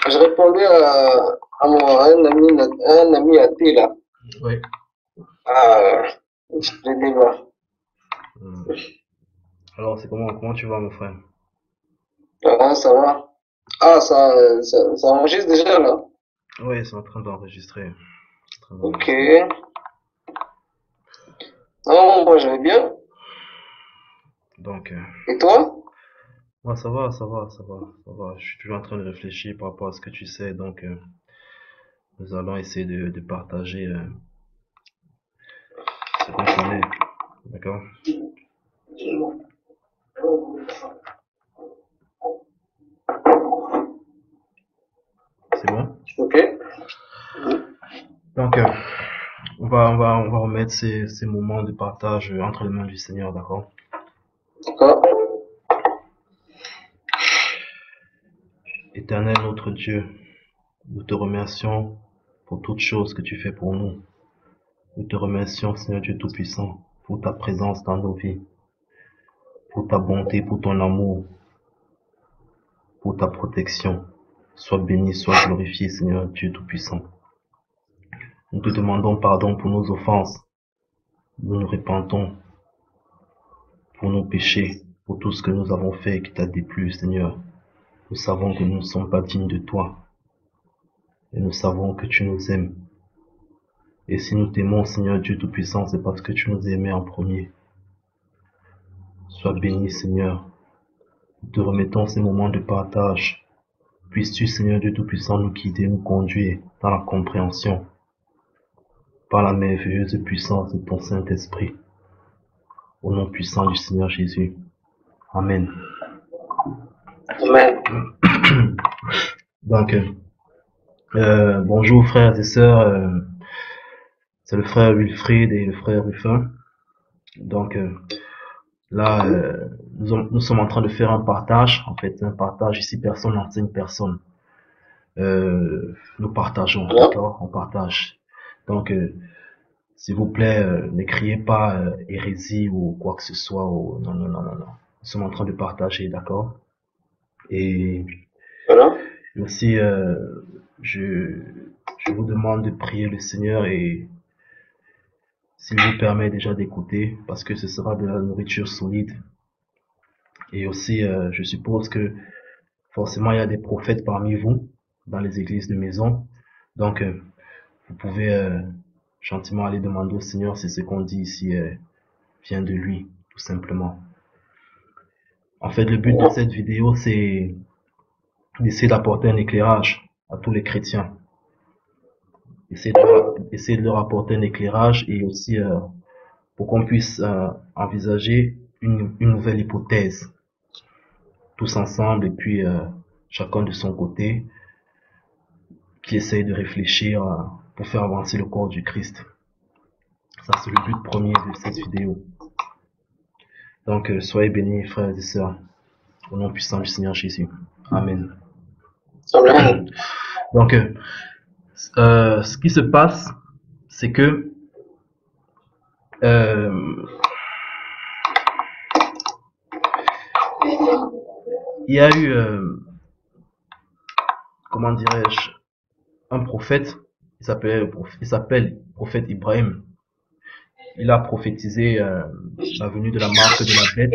Je répondais à un ami athée là. Oui. Ah, je débat. Hmm. Alors, c'est comment tu vas, mon frère? Ah, ça va. Ah, ça enregistre déjà là. Oui, c'est en train d'enregistrer. C'est en train Ok. d'enregistrer. Non, moi je vais bien. Donc, Et toi? moi, ça va, ça va, ça va, ça va. Je suis toujours en train de réfléchir par rapport à ce que tu sais. Donc, nous allons essayer de partager ce qu'on connaît. D'accord? C'est bon? Ok. Donc, on va remettre ces moments de partage entre les mains du Seigneur, d'accord? D'accord. Éternel notre Dieu, nous te remercions pour toutes choses que tu fais pour nous. Nous te remercions, Seigneur Dieu Tout-Puissant, pour ta présence dans nos vies, pour ta bonté, pour ton amour, pour ta protection. Sois béni, sois glorifié, Seigneur Dieu Tout-Puissant. Nous te demandons pardon pour nos offenses. Nous nous repentons pour nos péchés, pour tout ce que nous avons fait qui t'a déplu, Seigneur. Nous savons que nous ne sommes pas dignes de toi. Et nous savons que tu nous aimes. Et si nous t'aimons, Seigneur Dieu Tout-Puissant, c'est parce que tu nous aimais en premier. Sois béni, Seigneur. Nous te remettons ces moments de partage. Puisses-tu, Seigneur Dieu Tout-Puissant, nous guider, nous conduire dans la compréhension, par la merveilleuse puissance de ton Saint-Esprit. Au nom puissant du Seigneur Jésus. Amen. Amen. Donc, bonjour frères et sœurs. C'est le frère Wilfried et le frère Ruffin. Donc, là, nous sommes en train de faire un partage. En fait, un partage ici, personne n'enseigne personne. Nous partageons, d'accord? On partage. Donc, s'il vous plaît, ne criez pas hérésie ou quoi que ce soit. Non, non, non, non, non. Nous sommes en train de partager, d'accord? Et Voilà. aussi, je, je vous demande de prier le Seigneur et s'il vous permet déjà d'écouter, parce que ce sera de la nourriture solide. Et aussi, je suppose que forcément, il y a des prophètes parmi vous, dans les églises de maison. Donc, vous pouvez gentiment aller demander au Seigneur si ce qu'on dit ici vient de lui, tout simplement. En fait, le but de cette vidéo, c'est d'essayer d'apporter un éclairage à tous les chrétiens. Essayer de leur apporter un éclairage et aussi pour qu'on puisse envisager une nouvelle hypothèse tous ensemble et puis chacun de son côté qui essaye de réfléchir pour faire avancer le corps du Christ. Ça, c'est le but premier de cette vidéo. Donc, soyez bénis, frères et sœurs, au nom puissant du Seigneur Jésus. Amen. Amen. Donc, ce qui se passe, c'est que il y a eu, comment dirais-je, un prophète, il s'appelle prophète Ibrahim. Il a prophétisé la venue de la marque de la bête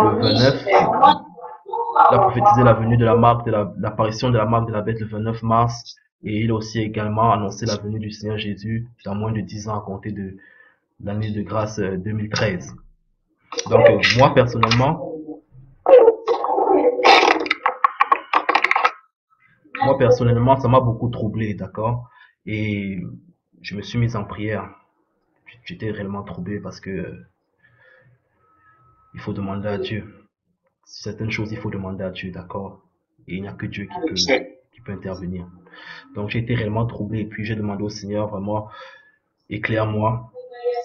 le 29. Il a prophétisé la venue de la marque l'apparition de la marque de la bête le 29 mars. Et il a aussi également annoncé la venue du Seigneur Jésus dans moins de 10 ans à compter de l'année de grâce 2013. Donc moi personnellement, ça m'a beaucoup troublé, d'accord? Et je me suis mis en prière. J'étais réellement troublé parce que il faut demander à Dieu. Certaines choses, il faut demander à Dieu, d'accord? Et il n'y a que Dieu qui peut intervenir. Donc j'ai été réellement troublé et puis j'ai demandé au Seigneur vraiment, éclaire-moi.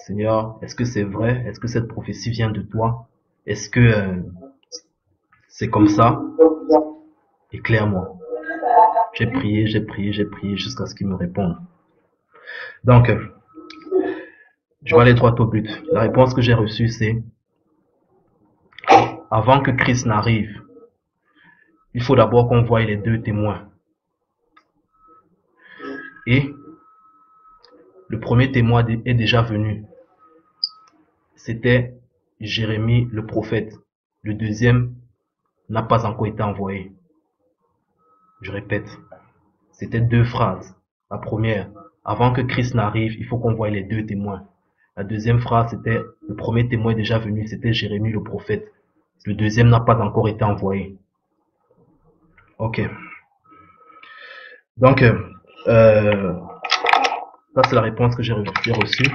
Seigneur, est-ce que c'est vrai? Est-ce que cette prophétie vient de toi? Est-ce que c'est comme ça? Éclaire-moi. J'ai prié, j'ai prié, j'ai prié jusqu'à ce qu'il me réponde. Donc, je vais aller droit au but. La réponse que j'ai reçue, c'est avant que Christ n'arrive, il faut d'abord qu'on voie les deux témoins. Et le premier témoin est déjà venu. C'était Jérémie le prophète. Le deuxième n'a pas encore été envoyé. Je répète, c'était deux phrases. La première, avant que Christ n'arrive, il faut qu'on voie les deux témoins. La deuxième phrase, c'était le premier témoin est déjà venu, c'était Jérémie le prophète. Le deuxième n'a pas encore été envoyé. Ok. Donc, ça c'est la réponse que j'ai reçue.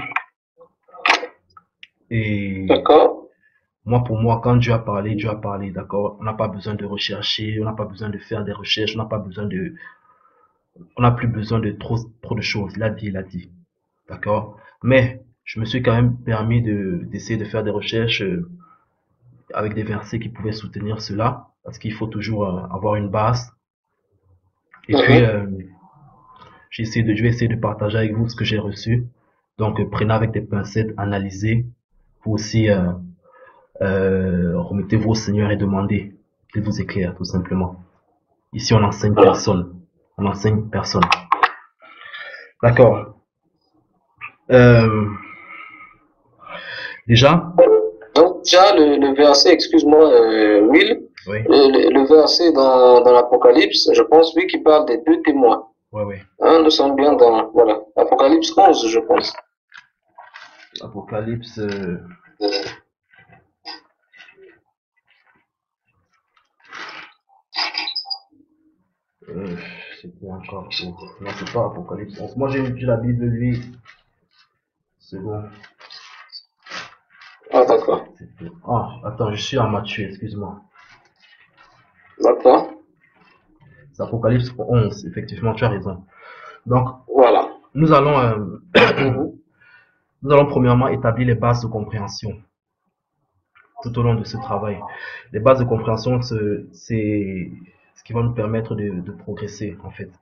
Et D'accord. moi, pour moi, quand Dieu a parlé, d'accord? On n'a pas besoin de rechercher, on n'a pas besoin de faire des recherches, on n'a plus besoin de trop de choses. Il a dit. D'accord? Mais, je me suis quand même permis d'essayer de faire des recherches avec des versets qui pouvaient soutenir cela, parce qu'il faut toujours avoir une base. Et puis, je vais essayer de partager avec vous ce que j'ai reçu. Donc, prenez avec des pincettes, analysez. Vous aussi, remettez-vous au Seigneur et demandez qu'il vous éclaire, tout simplement. Ici, on n'enseigne personne. On n'enseigne personne. D'accord. Déjà. Donc, déjà, le verset, excuse-moi, Will, Oui. Le verset dans l'Apocalypse, je pense, oui, qui parle des deux témoins. Oui. Hein, nous sommes bien dans, voilà, Apocalypse 11, je pense. Apocalypse. C'était encore. Non, c'est pas Apocalypse 11. Moi, j'ai la Bible, lui. C'est bon. Ah, d'accord. Ah, attends, je suis en Matthieu, excuse-moi. D'accord. C'est Apocalypse 11, effectivement, tu as raison. Donc, voilà. Nous allons premièrement établir les bases de compréhension tout au long de ce travail. Les bases de compréhension, c'est ce qui va nous permettre de progresser, en fait.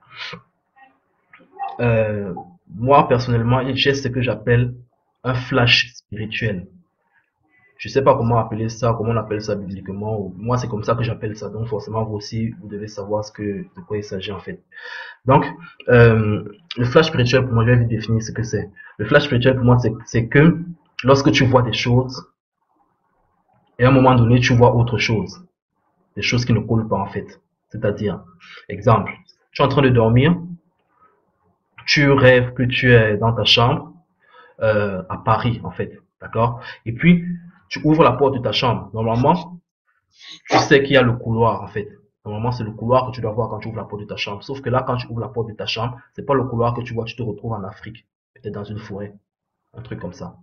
Moi, personnellement, j'ai ce que j'appelle un flash spirituel. Je sais pas comment appeler ça, comment on appelle ça bibliquement. Moi, c'est comme ça que j'appelle ça. Donc, forcément, vous aussi, vous devez savoir de quoi il s'agit, en fait. Donc, le flash spirituel, pour moi, je vais vite définir ce que c'est. Le flash spirituel, pour moi, c'est que lorsque tu vois des choses, et à un moment donné, tu vois autre chose. Des choses qui ne coulent pas, en fait. C'est-à-dire, exemple, tu es en train de dormir, tu rêves que tu es dans ta chambre, à Paris, en fait. D'accord? Et puis, tu ouvres la porte de ta chambre. Normalement, tu sais qu'il y a le couloir, en fait. Normalement, c'est le couloir que tu dois voir quand tu ouvres la porte de ta chambre. Sauf que là, quand tu ouvres la porte de ta chambre, c'est pas le couloir que tu vois, tu te retrouves en Afrique. Peut-être dans une forêt. Un truc comme ça.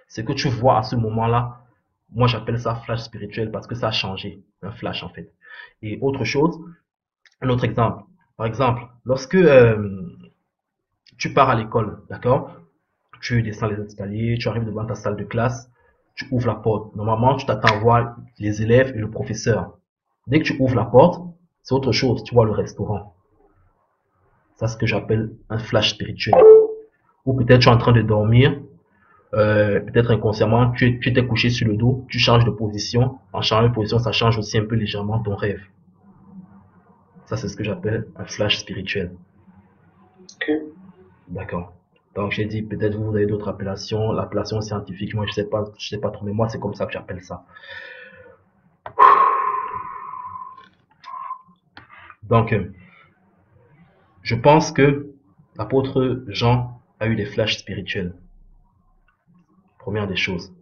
Ce que tu vois à ce moment-là, moi j'appelle ça flash spirituel parce que ça a changé. Un flash, en fait. Et autre chose, un autre exemple. Par exemple, lorsque tu pars à l'école, d'accord? Tu descends les escaliers, tu arrives devant ta salle de classe, tu ouvres la porte. Normalement, tu t'attends à voir les élèves et le professeur. Dès que tu ouvres la porte, c'est autre chose. Tu vois le restaurant. Ça, c'est ce que j'appelle un flash spirituel. Ou peut-être tu es en train de dormir, peut-être inconsciemment, tu t'es couché sur le dos, tu changes de position. En changeant de position, ça change aussi un peu légèrement ton rêve. Ça, c'est ce que j'appelle un flash spirituel. Okay. D'accord. Donc, j'ai dit, peut-être vous avez d'autres appellations. L'appellation scientifique, moi, je sais pas trop, mais moi, c'est comme ça que j'appelle ça. Donc, je pense que l'apôtre Jean a eu des flashs spirituels. Première des choses.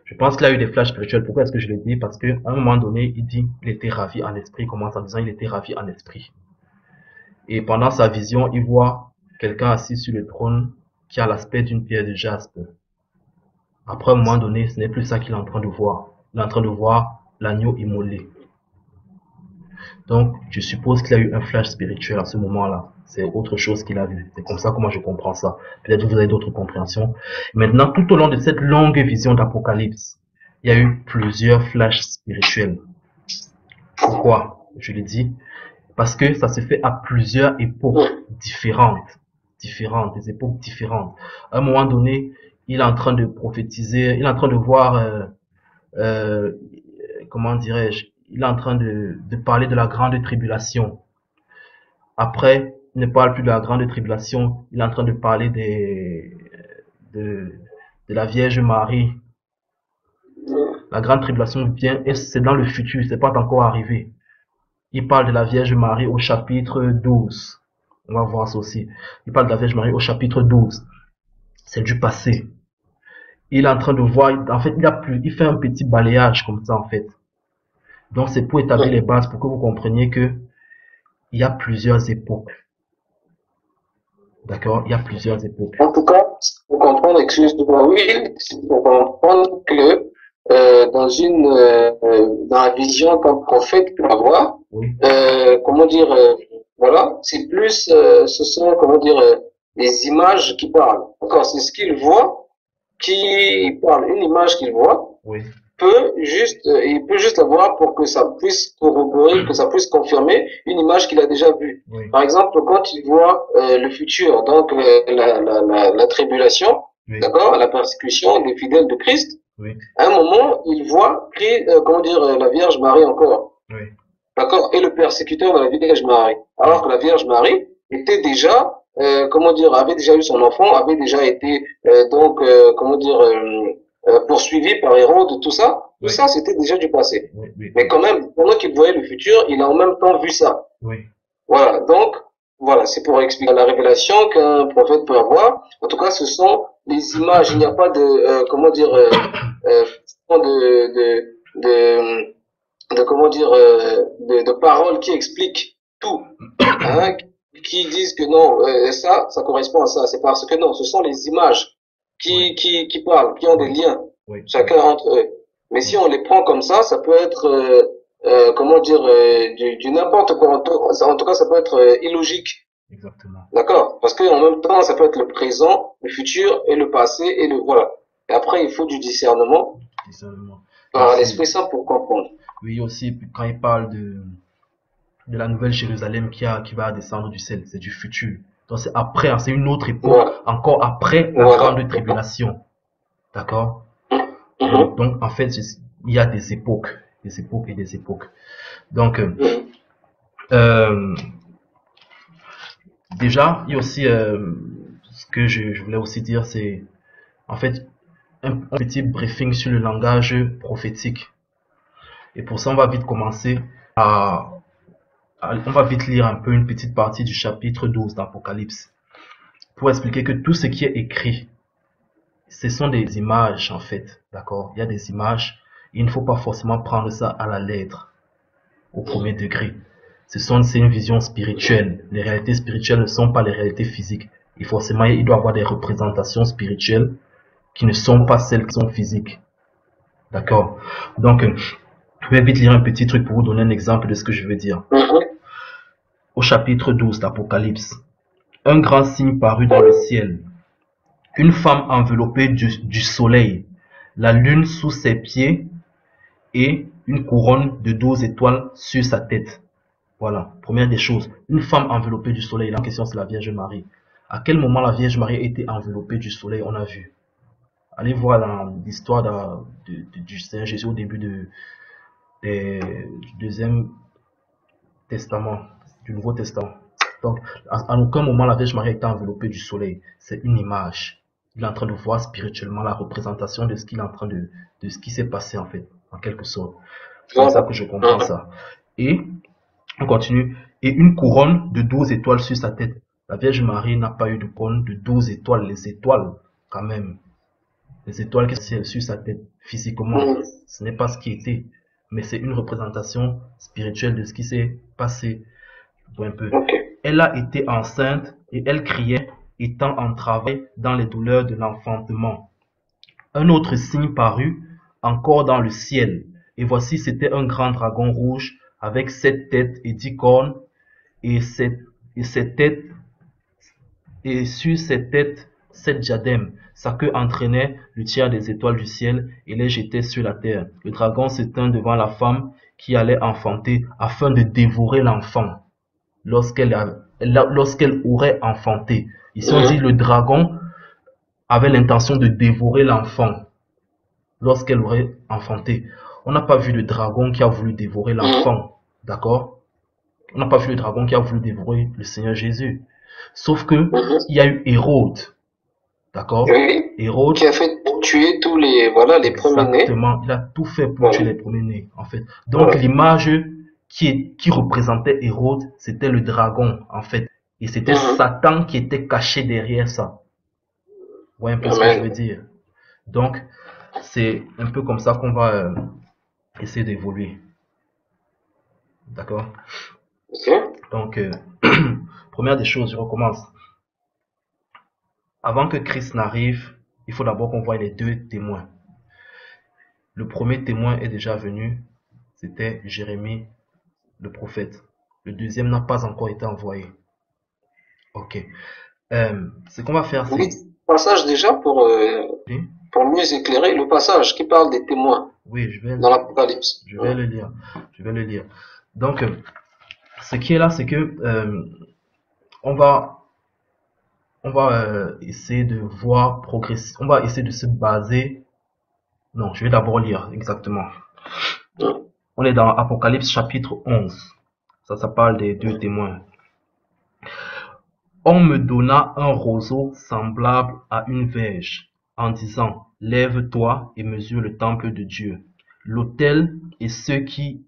Je pense qu'il a eu des flashs spirituels. Pourquoi est-ce que je le dis? Parce qu'à un moment donné, il dit qu'il était ravi en esprit. Il commence en disant il était ravi en esprit. Et pendant sa vision, il voit quelqu'un assis sur le trône qui a l'aspect d'une pierre de jaspe. Après, à un moment donné, ce n'est plus ça qu'il est en train de voir. Il est en train de voir l'agneau immolé. Donc, je suppose qu'il a eu un flash spirituel à ce moment-là. C'est autre chose qu'il a vu. C'est comme ça que moi je comprends ça. Peut-être que vous avez d'autres compréhensions. Maintenant, tout au long de cette longue vision d'Apocalypse, il y a eu plusieurs flashs spirituels. Pourquoi? Je le dis. Parce que ça se fait à plusieurs époques différentes. Des époques différentes. À un moment donné, il est en train de prophétiser, il est en train de voir, comment dirais-je, il est en train de parler de la grande tribulation. Après, il ne parle plus de la grande tribulation, il est en train de parler de, de la Vierge Marie. La grande tribulation vient, et c'est dans le futur, c'est pas encore arrivé. Il parle de la Vierge Marie au chapitre 12. On va voir ça aussi. Il parle de la Vierge Marie au chapitre 12. C'est du passé. Il est en train de voir, en fait, il fait un petit balayage comme ça, en fait. Donc, c'est pour établir les bases, pour que vous compreniez que il y a plusieurs époques. D'accord? Il y a plusieurs époques. En tout cas, pour comprendre, excuse-moi, oui, pour comprendre que dans la vision qu'un prophète peut avoir, Oui, comment dire, voilà, c'est plus, ce sont, comment dire, les images qui parlent. D'accord, c'est ce qu'il voit qui parle. Une image qu'il voit oui, il peut juste la voir pour que ça puisse corroborer, que ça puisse confirmer une image qu'il a déjà vue. oui, Par exemple, quand il voit le futur, donc la tribulation, oui, d'accord, la persécution des fidèles de Christ, oui, à un moment, il voit comment dire, la Vierge Marie encore, oui, d'accord, et le persécuteur de la Vierge Marie. Alors que la Vierge Marie était déjà, comment dire, avait déjà eu son enfant, avait déjà été comment dire, poursuivi par Hérode, tout ça. Tout oui, ça, c'était déjà du passé. oui, oui, Mais quand même, pendant qu'il voyait le futur, il a en même temps vu ça. oui, Voilà, donc, voilà, c'est pour expliquer la révélation qu'un prophète peut avoir. En tout cas, ce sont les images. Il n'y a pas de, comment dire, comment dire, de paroles qui expliquent tout, hein, qui disent que non, ça correspond à ça. C'est parce que non, ce sont les images oui, qui parlent, qui ont des oui, liens, oui, chacun entre eux. Mais si oui, on les prend comme ça peut être, comment dire, du n'importe quoi. En tout cas, ça peut être illogique. exactement. D'accord? Parce que en même temps, ça peut être le présent, le futur et le passé et le voilà. Et après, il faut du discernement Discernement. Et par aussi, l'Esprit Saint pour comprendre. oui, aussi, quand il parle de la nouvelle Jérusalem qui va descendre du ciel, c'est du futur. Donc c'est après, hein, c'est une autre époque, Voilà. encore après la Voilà. grande tribulation. D'accord? Mhm. Donc en fait, il y a des époques et des époques. Donc Mhm. euh, déjà, il y a aussi ce que je voulais aussi dire, c'est en fait un petit briefing sur le langage prophétique. Et pour ça, on va vite commencer à on va vite lire un peu une petite partie du chapitre 12 d'Apocalypse pour expliquer que tout ce qui est écrit, ce sont des images en fait, d'accord? Il y a des images, il ne faut pas forcément prendre ça à la lettre, au premier degré. C'est une vision spirituelle. Les réalités spirituelles ne sont pas les réalités physiques. Et forcément, il doit y avoir des représentations spirituelles qui ne sont pas celles qui sont physiques. D'accord? Donc, je vais vite lire un petit truc pour vous donner un exemple de ce que je veux dire. Mhm. Au chapitre 12 d'Apocalypse, un grand signe parut dans le ciel. Une femme enveloppée du soleil, la lune sous ses pieds et une couronne de 12 étoiles sur sa tête. Voilà, première des choses, une femme enveloppée du soleil. La question c'est la Vierge Marie. À quel moment la Vierge Marie était enveloppée du soleil? On a vu. Allez voir l'histoire du Seigneur Jésus au début du deuxième testament, du Nouveau Testament. Donc, à aucun moment la Vierge Marie était enveloppée du soleil. C'est une image. Il est en train de voir spirituellement la représentation de ce qu'il est en train de ce qui s'est passé en fait, en quelque sorte. C'est comme ça que je comprends ça. Et, on continue. Et une couronne de 12 étoiles sur sa tête. La Vierge Marie n'a pas eu de couronne de 12 étoiles. Les étoiles, quand même. Les étoiles qui sont sur sa tête, physiquement. Mhm. Ce n'est pas ce qui était. Mais c'est une représentation spirituelle de ce qui s'est passé. Un peu. Ok. Elle a été enceinte et elle criait, étant en travail dans les douleurs de l'enfantement. Un autre signe parut encore dans le ciel. Et voici, c'était un grand dragon rouge avec 7 têtes et 10 cornes et sept têtes et sur ses têtes 7 diadèmes. Sa queue entraînait le tiers des étoiles du ciel et les jetait sur la terre. Le dragon se tint devant la femme qui allait enfanter afin de dévorer l'enfant lorsqu'elle aurait enfanté. Ici on dit le dragon avait l'intention de dévorer l'enfant lorsqu'elle aurait enfanté. On n'a pas vu le dragon qui a voulu dévorer l'enfant. D'accord? On n'a pas vu le dragon qui a voulu dévorer le Seigneur Jésus. Sauf que il y a eu Hérode. D'accord? Oui. Hérode. Qui a fait tuer tous les, voilà, les premiers-nés. Exactement. Il a tout fait pour tuer les premiers-nés, en fait. Donc, l'image qui représentait Hérode, c'était le dragon, en fait. Et c'était Satan qui était caché derrière ça. Vous voyez un peu ce que je veux dire? Donc, c'est un peu comme ça qu'on va essayer d'évoluer. D'accord? Donc, première des choses, je recommence. Avant que Christ n'arrive, il faut d'abord qu'on voie les deux témoins. Le premier témoin est déjà venu, c'était Jérémie, le prophète. Le deuxième n'a pas encore été envoyé. Ok. Ce qu'on va faire, c'est... Oui, passage déjà pour mieux éclairer le passage qui parle des témoins. Oui, je vais dans l'Apocalypse. Je vais le lire. Je vais le lire. Donc, ce qui est là, c'est que on va essayer de voir progresser. On va essayer de se baser. Non, je vais d'abord lire exactement. On est dans Apocalypse chapitre 11. Ça parle des deux témoins. On me donna un roseau semblable à une verge, en disant, lève-toi et mesure le temple de Dieu, l'autel et ceux qui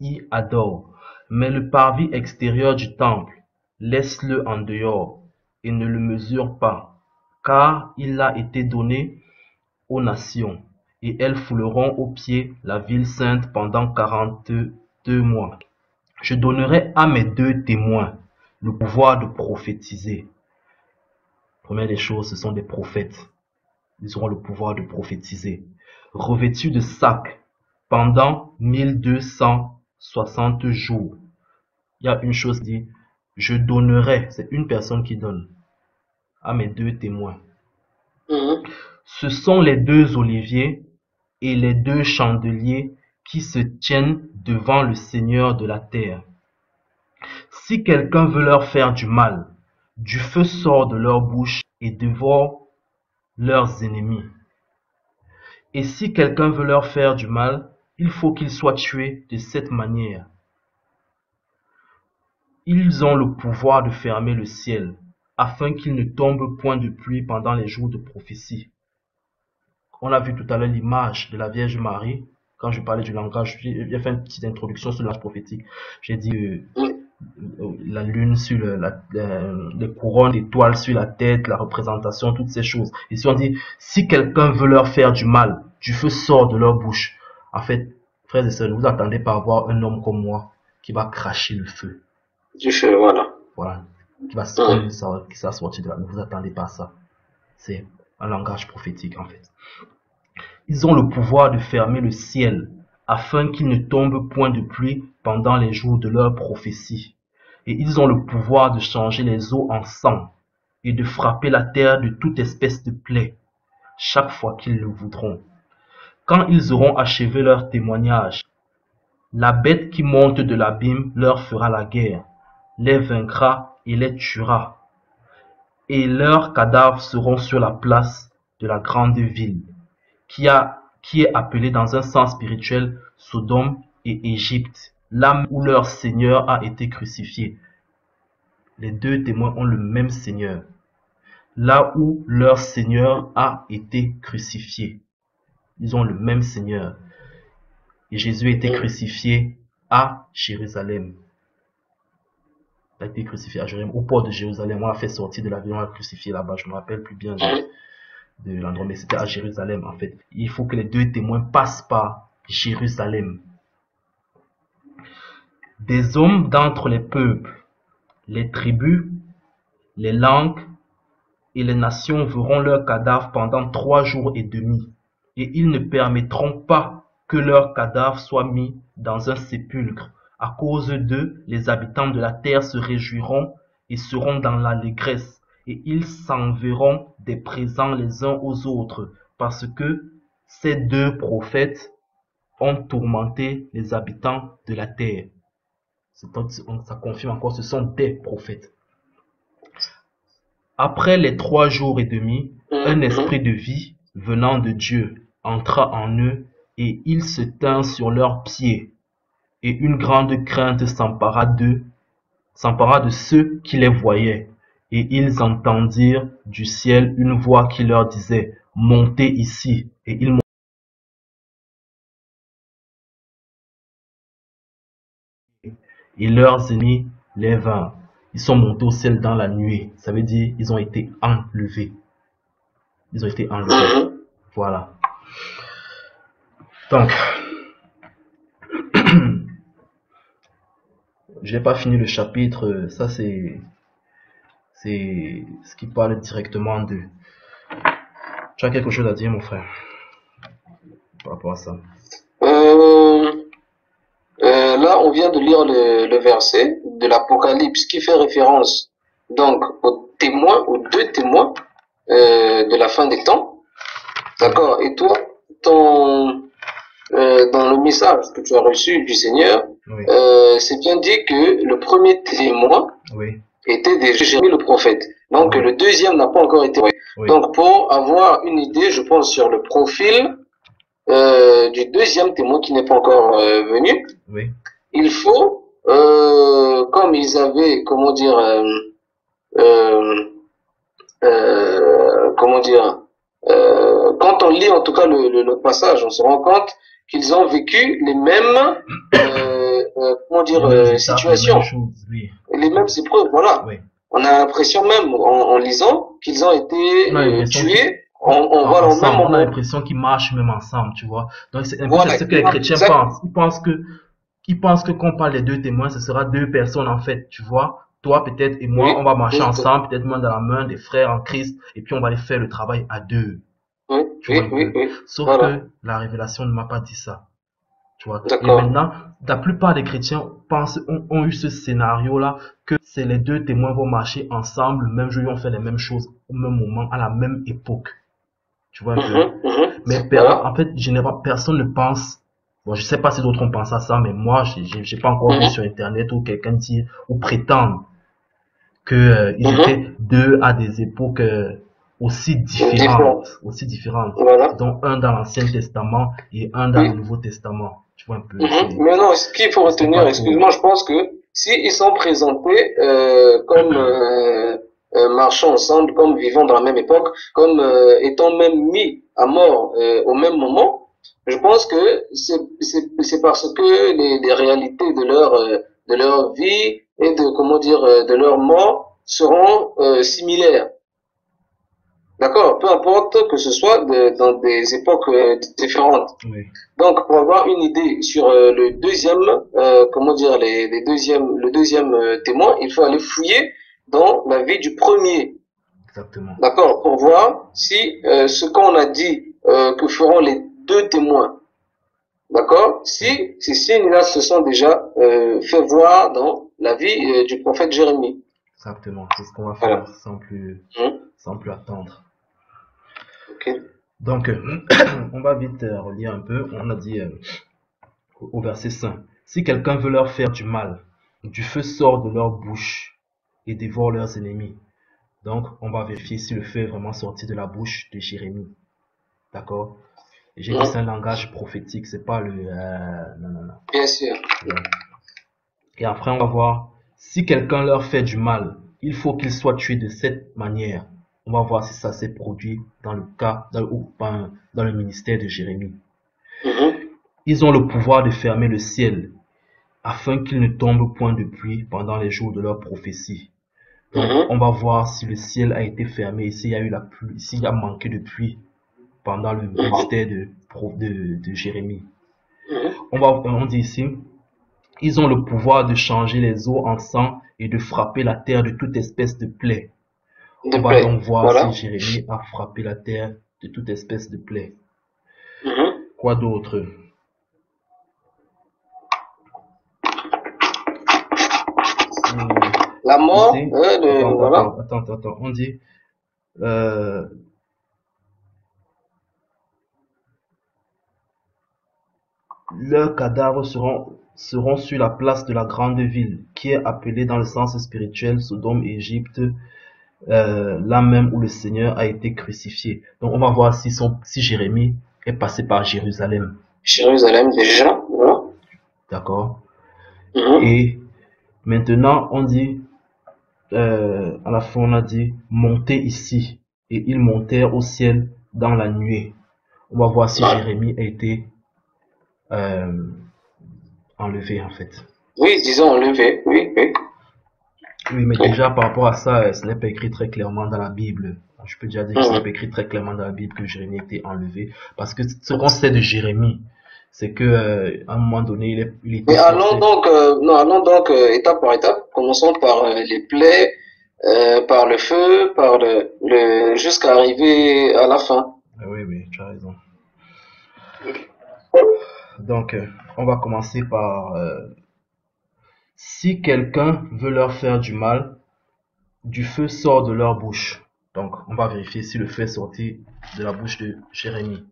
y adorent. Mais le parvis extérieur du temple, laisse-le en dehors et ne le mesure pas, car il a été donné aux nations, et elles fouleront aux pieds la ville sainte pendant 42 mois. Je donnerai à mes deux témoins le pouvoir de prophétiser. Première des choses, ce sont des prophètes. Ils auront le pouvoir de prophétiser. Revêtus de sacs pendant 1260 jours. Il y a une chose dit, je donnerai, c'est une personne qui donne, à mes deux témoins. Ce sont les deux oliviers et les deux chandeliers qui se tiennent devant le Seigneur de la terre. Si quelqu'un veut leur faire du mal, du feu sort de leur bouche et dévore leurs ennemis. Et si quelqu'un veut leur faire du mal, il faut qu'il soit tué de cette manière. Ils ont le pouvoir de fermer le ciel, afin qu'il ne tombe point de pluie pendant les jours de prophétie. On a vu tout à l'heure l'image de la Vierge Marie. Quand je parlais du langage, j'ai fait une petite introduction sur le langage prophétique. J'ai dit la lune sur les couronnes d'étoiles sur la tête, la représentation, toutes ces choses. Ici on dit, si quelqu'un veut leur faire du mal, du feu sort de leur bouche. En fait, frères et sœurs, ne vous attendez pas à voir un homme comme moi qui va cracher le feu. Du feu, voilà. Voilà. Qui va sortir de là. Ne vous attendez pas à ça. C'est un langage prophétique, en fait. Ils ont le pouvoir de fermer le ciel, afin qu'il ne tombe point de pluie pendant les jours de leur prophétie. Et ils ont le pouvoir de changer les eaux en sang, et de frapper la terre de toute espèce de plaie, chaque fois qu'ils le voudront. Quand ils auront achevé leur témoignage, la bête qui monte de l'abîme leur fera la guerre, les vaincra et les tuera. Et leurs cadavres seront sur la place de la grande ville, qui est appelée dans un sens spirituel Sodome et Égypte, là où leur Seigneur a été crucifié. Les deux témoins ont le même Seigneur, là où leur Seigneur a été crucifié. Ils ont le même Seigneur. Et Jésus a été crucifié à Jérusalem. Il a été crucifié à Jérusalem, au port de Jérusalem. On l'a fait sortir de l'avion, on l'a crucifié là-bas. Je ne me rappelle plus bien de l'endroit, mais c'était à Jérusalem en fait. Il faut que les deux témoins passent par Jérusalem. Des hommes d'entre les peuples, les tribus, les langues et les nations verront leurs cadavres pendant 3 jours et demi, et ils ne permettront pas que leurs cadavres soient mis dans un sépulcre. À cause d'eux, les habitants de la terre se réjouiront et seront dans l'allégresse, et ils s'enverront des présents les uns aux autres, parce que ces deux prophètes ont tourmenté les habitants de la terre. Ça confirme encore, ce sont des prophètes. Après les 3 jours et demi, un esprit de vie venant de Dieu entra en eux, et ils se tinrent sur leurs pieds, et une grande crainte s'empara d'eux, s'empara de ceux qui les voyaient, et ils entendirent du ciel une voix qui leur disait, montez ici, et ils et leurs ennemis les vinrent. Ils sont montés au ciel dans la nuée. Ça veut dire ils ont été enlevés. Ils ont été enlevés. Voilà. Donc, j'ai pas fini le chapitre. Ça, c'est ce qui parle directement de... Tu as quelque chose à dire, mon frère, par rapport à ça? Euh, Là, on vient de lire le verset de l'Apocalypse qui fait référence donc aux témoins, aux deux témoins de la fin des temps. D'accord. Et toi, dans le message que tu as reçu du Seigneur, Oui. c'est bien dit que le premier témoin Oui. était déjà Jérémie le prophète. Donc Oui. le deuxième n'a pas encore été. Oui. Donc pour avoir une idée, je pense, sur le profil du deuxième témoin qui n'est pas encore venu, Oui. il faut, comme ils avaient, comment dire, comment dire, quand on lit en tout cas le passage, on se rend compte qu'ils ont vécu les mêmes, comment dire, Les mêmes étapes, situations, les mêmes choses, oui. les mêmes épreuves, voilà. Oui. On a l'impression même, en lisant, qu'ils ont été On a l'impression tués voilà, au même ensemble, on a moment. l'impression qu'ils marchent même ensemble, tu vois. Donc c'est un peu Voilà, ce que les chrétiens exact. pensent. Ils pensent que quand on parle des deux témoins, ce sera deux personnes en fait, tu vois. Toi peut-être et moi, Oui, on va marcher oui, ensemble, peut-être main dans la main, des frères en Christ, et puis on va aller faire le travail à deux, oui, tu vois oui, un oui, peu. oui. Sauf Voilà, que la révélation ne m'a pas dit ça, tu vois. Et d'accord. maintenant, la plupart des chrétiens ont eu ce scénario-là, que c'est les deux témoins vont marcher ensemble, le même jour, ils vont faire les mêmes choses au même moment, à la même époque. Tu vois un peu. Mais Voilà. en fait, généralement, personne ne pense. Bon, je sais pas si d'autres ont pensé à ça, mais moi, j'ai pas encore vu sur Internet ou quelqu'un dire ou prétendre que ils étaient deux à des époques Différent. aussi différentes, Voilà. dont un dans l'Ancien Testament et un dans le Oui. Nouveau Testament. Tu vois un peu. Mais non, ce qu'il faut Je sais pas retenir, trop. excuse-moi, je pense que si ils sont présentés comme marchant ensemble, comme vivant dans la même époque, comme étant même mis à mort au même moment, je pense que c'est parce que les réalités de leur vie et de comment dire de leur mort seront similaires. D'accord, peu importe que ce soit dans des époques différentes. Oui, Donc, pour avoir une idée sur le deuxième, comment dire, le deuxième témoin, il faut aller fouiller dans la vie du premier, exactement. d'accord, pour voir si ce qu'on a dit que feront les deux témoins, d'accord, si ces signes-là se sont déjà fait voir dans la vie du prophète Jérémie. Exactement. C'est ce qu'on va Voilà. faire sans plus attendre. Ok. Donc, on va vite relire un peu. On a dit au verset 5. Si quelqu'un veut leur faire du mal, du feu sort de leur bouche et dévore leurs ennemis. Donc, on va vérifier si le feu est vraiment sorti de la bouche de Jérémie. D'accord? Et j'ai dit c'est un langage prophétique, c'est pas le... non, non, non. Bien sûr. Ouais. Et après, on va voir si quelqu'un leur fait du mal, il faut qu'il soit tué de cette manière. On va voir si ça s'est produit dans le cas, dans le ministère de Jérémie. Ils ont le pouvoir de fermer le ciel afin qu'il ne tombe point de pluie pendant les jours de leur prophétie. Donc, on va voir si le ciel a été fermé, s'il y a eu la pluie, s'il y a manqué de pluie pendant le ministère de Jérémie. On dit ici, ils ont le pouvoir de changer les eaux en sang et de frapper la terre de toute espèce de plaie. On va donc voir si Jérémie a frappé la terre de toute espèce de plaie. Quoi d'autre? La mort, Ici, voilà. attends. On dit, leurs cadavres seront sur la place de la grande ville, qui est appelée dans le sens spirituel Sodome et Égypte, là même où le Seigneur a été crucifié. Donc on va voir si Jérémie est passé par Jérusalem. Jérusalem déjà, voilà. D'accord? Mhm. Et maintenant, on dit, à la fin, on a dit, montez ici. Et ils montèrent au ciel dans la nuée. On va voir si Ouais. Jérémie a été euh, enlevé, en fait. Oui, disons enlevé, oui, oui, Oui, mais oui. déjà, par rapport à ça, ce n'est pas écrit très clairement dans la Bible. Je peux déjà dire que ce n'est pas Mhm. écrit très clairement dans la Bible que Jérémie a été enlevé. Parce que ce qu'on sait de Jérémie, c'est que, à un moment donné, il était Mais allons forcé. donc, non, allons donc étape par étape. Commençons par les plaies, par le feu, par jusqu'à arriver à la fin. Ah oui, oui, tu as raison. Donc, on va commencer par, si quelqu'un veut leur faire du mal, du feu sort de leur bouche. Donc, on va vérifier si le feu est sorti de la bouche de Jérémie.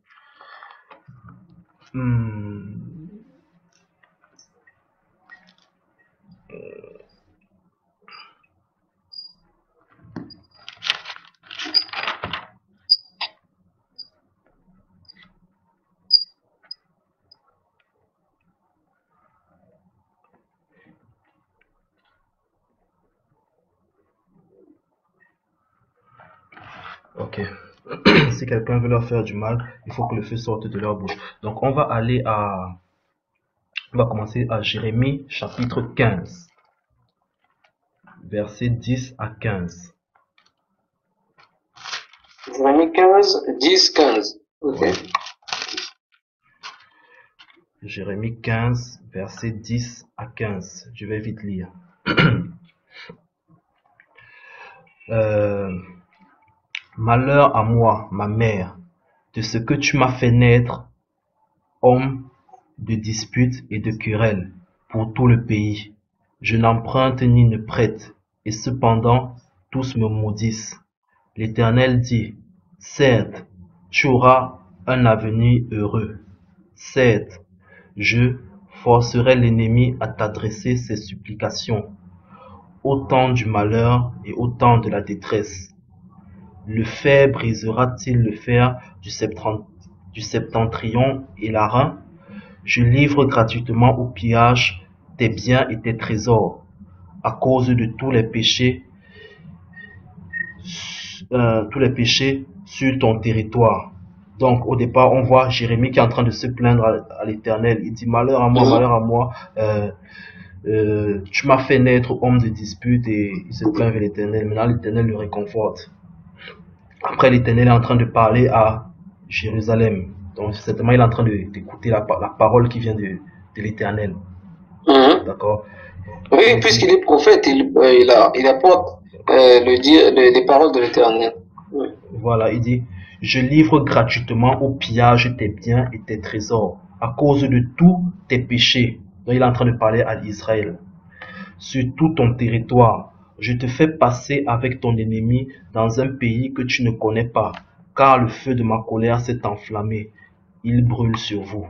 Hmm, ok. Si quelqu'un veut leur faire du mal, il faut que le feu sorte de leur bouche. Donc, on va commencer à Jérémie chapitre 15, versets 10 à 15. Jérémie 15, 10, 15. Ok. Ouais. Jérémie 15, versets 10 à 15. Je vais vite lire. Euh, Malheur à moi, ma mère, de ce que tu m'as fait naître, homme de disputes et de querelles pour tout le pays. Je n'emprunte ni ne prête, et cependant tous me maudissent. L'Éternel dit, certes, tu auras un avenir heureux. Certes, je forcerai l'ennemi à t'adresser ses supplications, au temps du malheur et au temps de la détresse. Le fer brisera-t-il le fer du septentrion et l'airain? Je livre gratuitement au pillage tes biens et tes trésors, à cause de tous les péchés sur ton territoire. Donc au départ, on voit Jérémie qui est en train de se plaindre à l'Éternel. Il dit, Mhm. malheur à moi, tu m'as fait naître homme de dispute, et il se plaint vers l'Éternel. Maintenant l'Éternel le réconforte. Après, l'Éternel est en train de parler à Jérusalem. Donc certainement il est en train d'écouter la parole qui vient de l'Éternel. Mhm. D'accord? Oui, Il puisqu'il dit, est prophète, il apporte les paroles de l'Éternel. Oui. voilà, il dit, je livre gratuitement au pillage tes biens et tes trésors, à cause de tous tes péchés. Donc il est en train de parler à Israël. Sur tout ton territoire, je te fais passer avec ton ennemi dans un pays que tu ne connais pas, car le feu de ma colère s'est enflammé. Il brûle sur vous.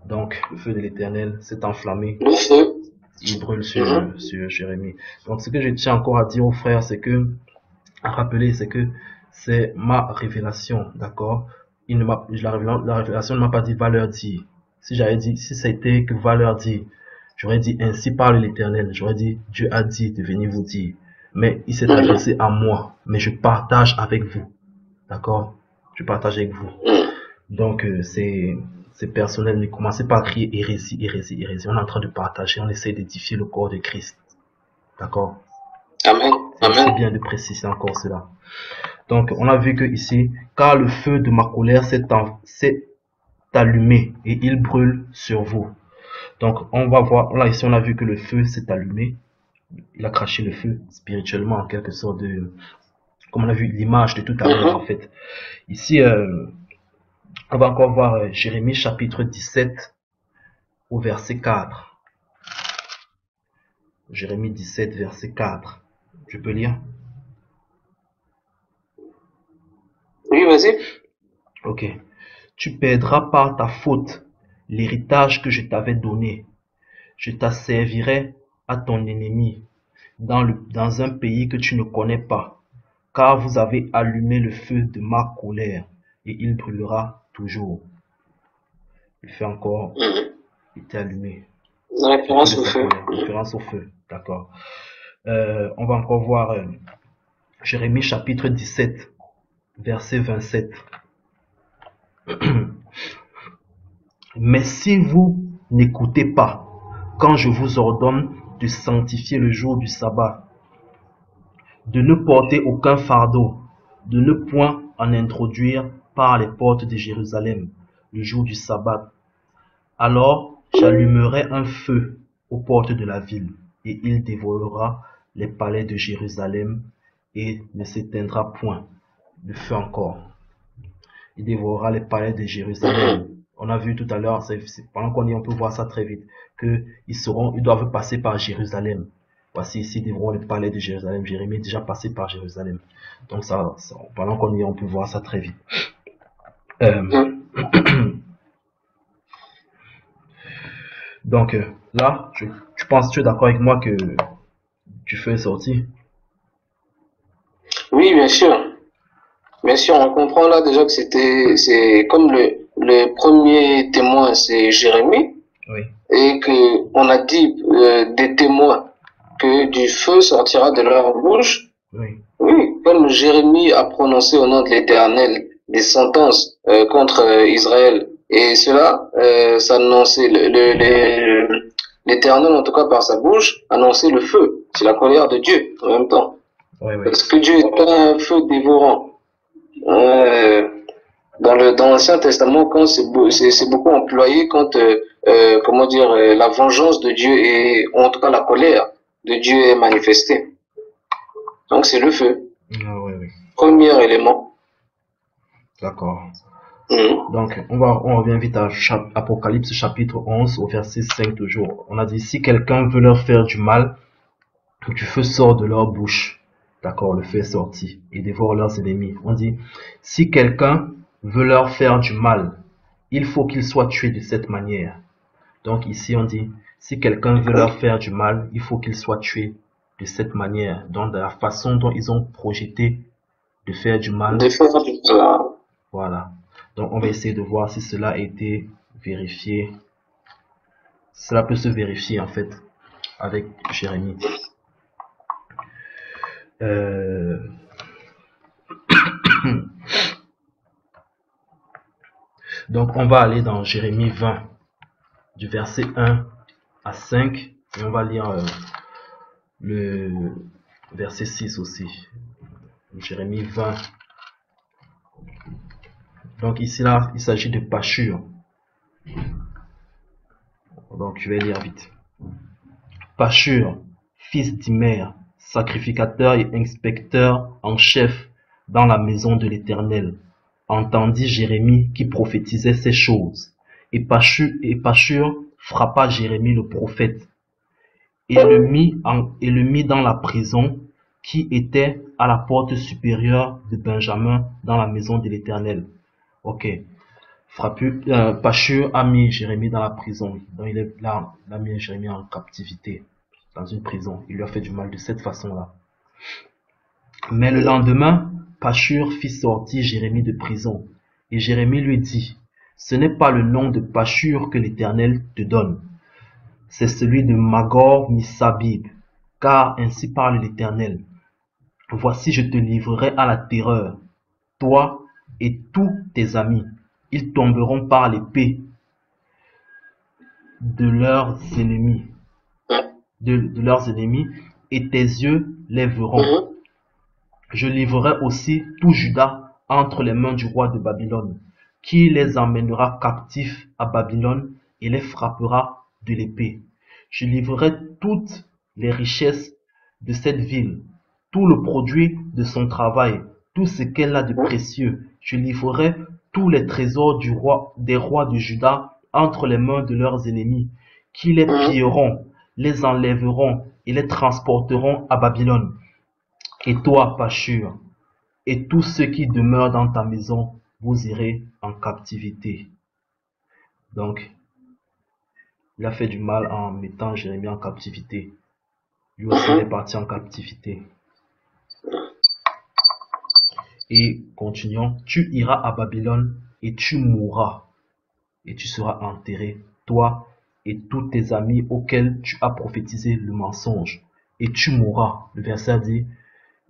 Donc, le feu de l'Éternel s'est enflammé. Le feu. Il brûle Mhm. sur Jérémie. Donc, ce que je tiens encore à dire aux frères, c'est que, à rappeler, c'est que c'est ma révélation, d'accord? La révélation ne m'a pas dit va leur dire. Si j'avais dit, si c'était que va leur dire, j'aurais dit ainsi parle l'Éternel. J'aurais dit Dieu a dit de venir vous dire. Mais il s'est Mhm. adressé à moi. Mais je partage avec vous, d'accord? Je partage avec vous. Mhm. Donc c'est personnel. Ne commencez pas à crier hérésie, hérésie, hérésie. On est en train de partager. On essaie d'édifier le corps de Christ, d'accord? Amen. C'est Amen. bien de préciser encore cela. Donc, on a vu que ici, car le feu de ma colère s'est allumé et il brûle sur vous. Donc, on va voir, là ici, on a vu que le feu s'est allumé. Il a craché le feu spirituellement, en quelque sorte, comme on a vu l'image de tout à l'heure, en Mhm. fait. Ici, on va encore voir Jérémie chapitre 17 au verset 4. Jérémie 17, verset 4. Je peux lire? Oui, vas-y. Ok. Tu perdras par ta faute l'héritage que je t'avais donné. Je t'asservirai à ton ennemi dans un pays que tu ne connais pas, car vous avez allumé le feu de ma colère, et il brûlera toujours. Le feu encore Mhm. était allumé. La Surtout de référence au sa feu. colère. Référence au feu. D'accord. On va encore voir Jérémie chapitre 17, verset 27. Mais si vous n'écoutez pas, quand je vous ordonne de sanctifier le jour du sabbat, de ne porter aucun fardeau, de ne point en introduire par les portes de Jérusalem le jour du sabbat, alors j'allumerai un feu aux portes de la ville, et il dévorera les palais de Jérusalem, et ne s'éteindra point le feu encore. Il dévorera les palais de Jérusalem. Mhm. On a vu tout à l'heure, pendant qu'on y est, on peut voir ça très vite, que ils doivent passer par Jérusalem. Voici ici, ils dévoreront les palais de Jérusalem. Jérémie est déjà passé par Jérusalem. Donc pendant qu'on y est, on peut voir ça très vite. Mhm. Donc là, tu penses, tu es d'accord avec moi que tu fais sortir? Oui, bien sûr. Bien sûr, on comprend là déjà que c'est comme le premier témoin, c'est Jérémie, Oui, et que on a dit des témoins que du feu sortira de leur bouche. oui, Oui, comme Jérémie a prononcé au nom de l'Éternel des sentences contre Israël, et cela s'annonçait l'Éternel, en tout cas par sa bouche, annonçait le feu. C'est la colère de Dieu en même temps. oui, oui. Parce que Dieu est un feu dévorant. Euh, dans l'Ancien Testament, quand c'est beaucoup employé quand comment dire la vengeance de Dieu et en tout cas la colère de Dieu est manifestée. Donc c'est le feu, Ah, oui, oui. premier élément. D'accord. Mhm. Donc, on revient vite à Apocalypse chapitre 11 au verset 5 toujours. On a dit, si quelqu'un veut leur faire du mal, du feu sort de leur bouche. D'accord, le feu est sorti et dévore leurs ennemis. On dit, si quelqu'un veut leur faire du mal, il faut qu'il soit tué de cette manière. Donc ici, on dit, si quelqu'un veut leur faire du mal, il faut qu'il soit tué de cette manière. Donc, de la façon dont ils ont projeté de faire du De mal. faire du mal. Voilà. Donc, on va essayer de voir si cela a été vérifié. Cela peut se vérifier, en fait, avec Jérémie. Euh, donc, on va aller dans Jérémie 20, du verset 1 à 5. Et on va lire le verset 6 aussi. Jérémie 20. Donc, ici, là, il s'agit de Pashur. Donc, je vais lire vite. Pashur, fils d'Imer, sacrificateur et inspecteur en chef dans la maison de l'Éternel, entendit Jérémie qui prophétisait ces choses. Et Pashur frappa Jérémie le prophète et le mit dans la prison qui était à la porte supérieure de Benjamin dans la maison de l'Éternel. Ok. Pashur a mis Jérémie dans la prison. Donc il a mis Jérémie en captivité dans une prison. Il lui a fait du mal de cette façon-là. Mais le lendemain, Pashur fit sortir Jérémie de prison. Et Jérémie lui dit, ce n'est pas le nom de Pashur que l'Éternel te donne, c'est celui de Magor Missabib, car ainsi parle l'Éternel. Voici, je te livrerai à la terreur, toi et tous tes amis. Ils tomberont par l'épée de leurs ennemis, de leurs ennemis, et tes yeux les verront. Mhm. Je livrerai aussi tout Juda entre les mains du roi de Babylone, qui les emmènera captifs à Babylone et les frappera de l'épée. Je livrerai toutes les richesses de cette ville, tout le produit de son travail, tout ce qu'elle a de précieux. Je livrerai tous les trésors des rois de Juda entre les mains de leurs ennemis, qui les Mhm. pilleront, les enlèveront et les transporteront à Babylone. Et toi, Pashur, et tous ceux qui demeurent dans ta maison, vous irez en captivité. Donc, il a fait du mal en mettant Jérémie en captivité. Lui aussi, il est Mhm. parti en captivité. Et continuons, tu iras à Babylone et tu mourras. et tu seras enterré, toi et tous tes amis auxquels tu as prophétisé le mensonge, et tu mourras. Le verset dit,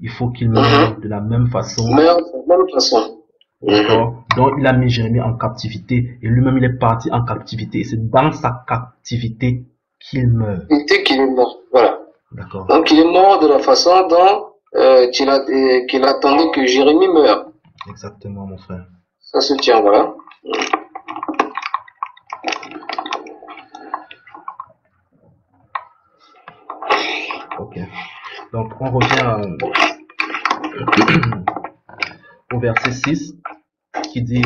il faut qu'il meure de la même façon. Meurt de la même façon. D'accord? Donc, il a mis Jérémie en captivité, et lui-même, il est parti en captivité. Et c'est dans sa captivité qu'il meurt. Il était qu'il est mort. Voilà. D'accord? Donc, il est mort de la façon dont qu'il attendait que Jérémie meure. Exactement, mon frère. Ça se tient, voilà. Ok. Donc, on revient au verset 6 qui dit,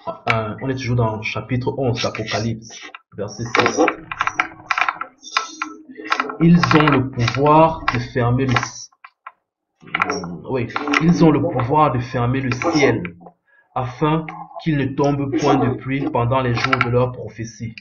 on est toujours dans le chapitre 11 d'Apocalypse, verset 6. Ils ont le pouvoir de fermer ils ont le pouvoir de fermer le ciel afin qu'il ne tombe point de pluie pendant les jours de leur prophétie.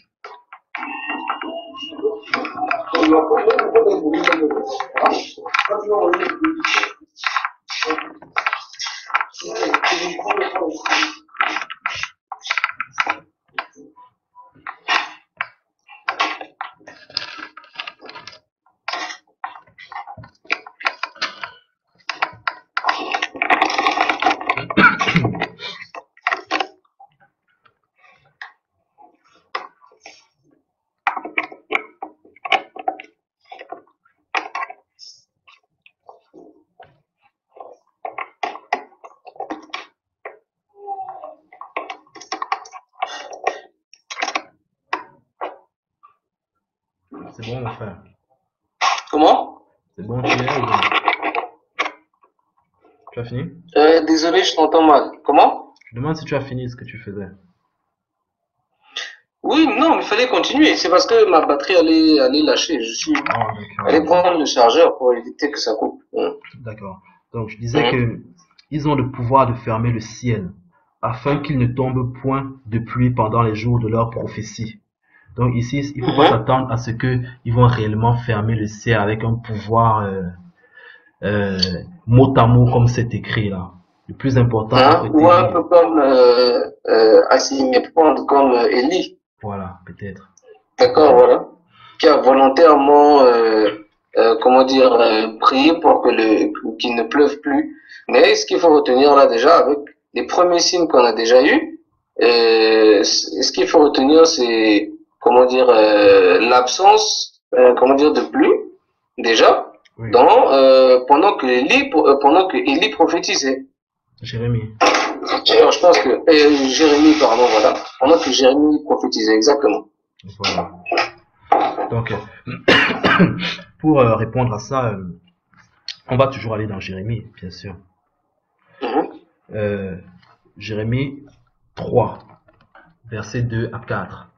C'est bon, mon frère? Comment? C'est bon, tu es là ou bien? Tu as fini? Désolé, je t'entends mal. Comment? Je demande si tu as fini ce que tu faisais. Oui, non, mais il fallait continuer. C'est parce que ma batterie allait lâcher. Je suis allé prendre le chargeur pour éviter que ça coupe. D'accord. Donc, je disais que ils ont le pouvoir de fermer le ciel afin qu'il ne tombe point de pluie pendant les jours de leur prophétie. Donc ici, il faut pas s'attendre à ce que ils vont réellement fermer le ciel avec un pouvoir mot à mot comme c'est écrit là. Le plus important. Ou un peu comme à s'y méprendre comme Élie. Voilà, peut-être. D'accord, voilà. Qui a volontairement, comment dire, prié pour qu'il ne pleuve plus. Mais ce qu'il faut retenir là déjà, avec les premiers signes qu'on a déjà eus, ce qu'il faut retenir, c'est, comment dire, l'absence, comment dire, de pluie, déjà, Oui. pendant que Élie prophétisait. Jérémie. Alors, je pense que Jérémie, pardon, voilà. Pendant que Jérémie prophétisait, exactement. Voilà. Donc, pour répondre à ça, on va toujours aller dans Jérémie, bien sûr. Jérémie 3, versets 2 à 4.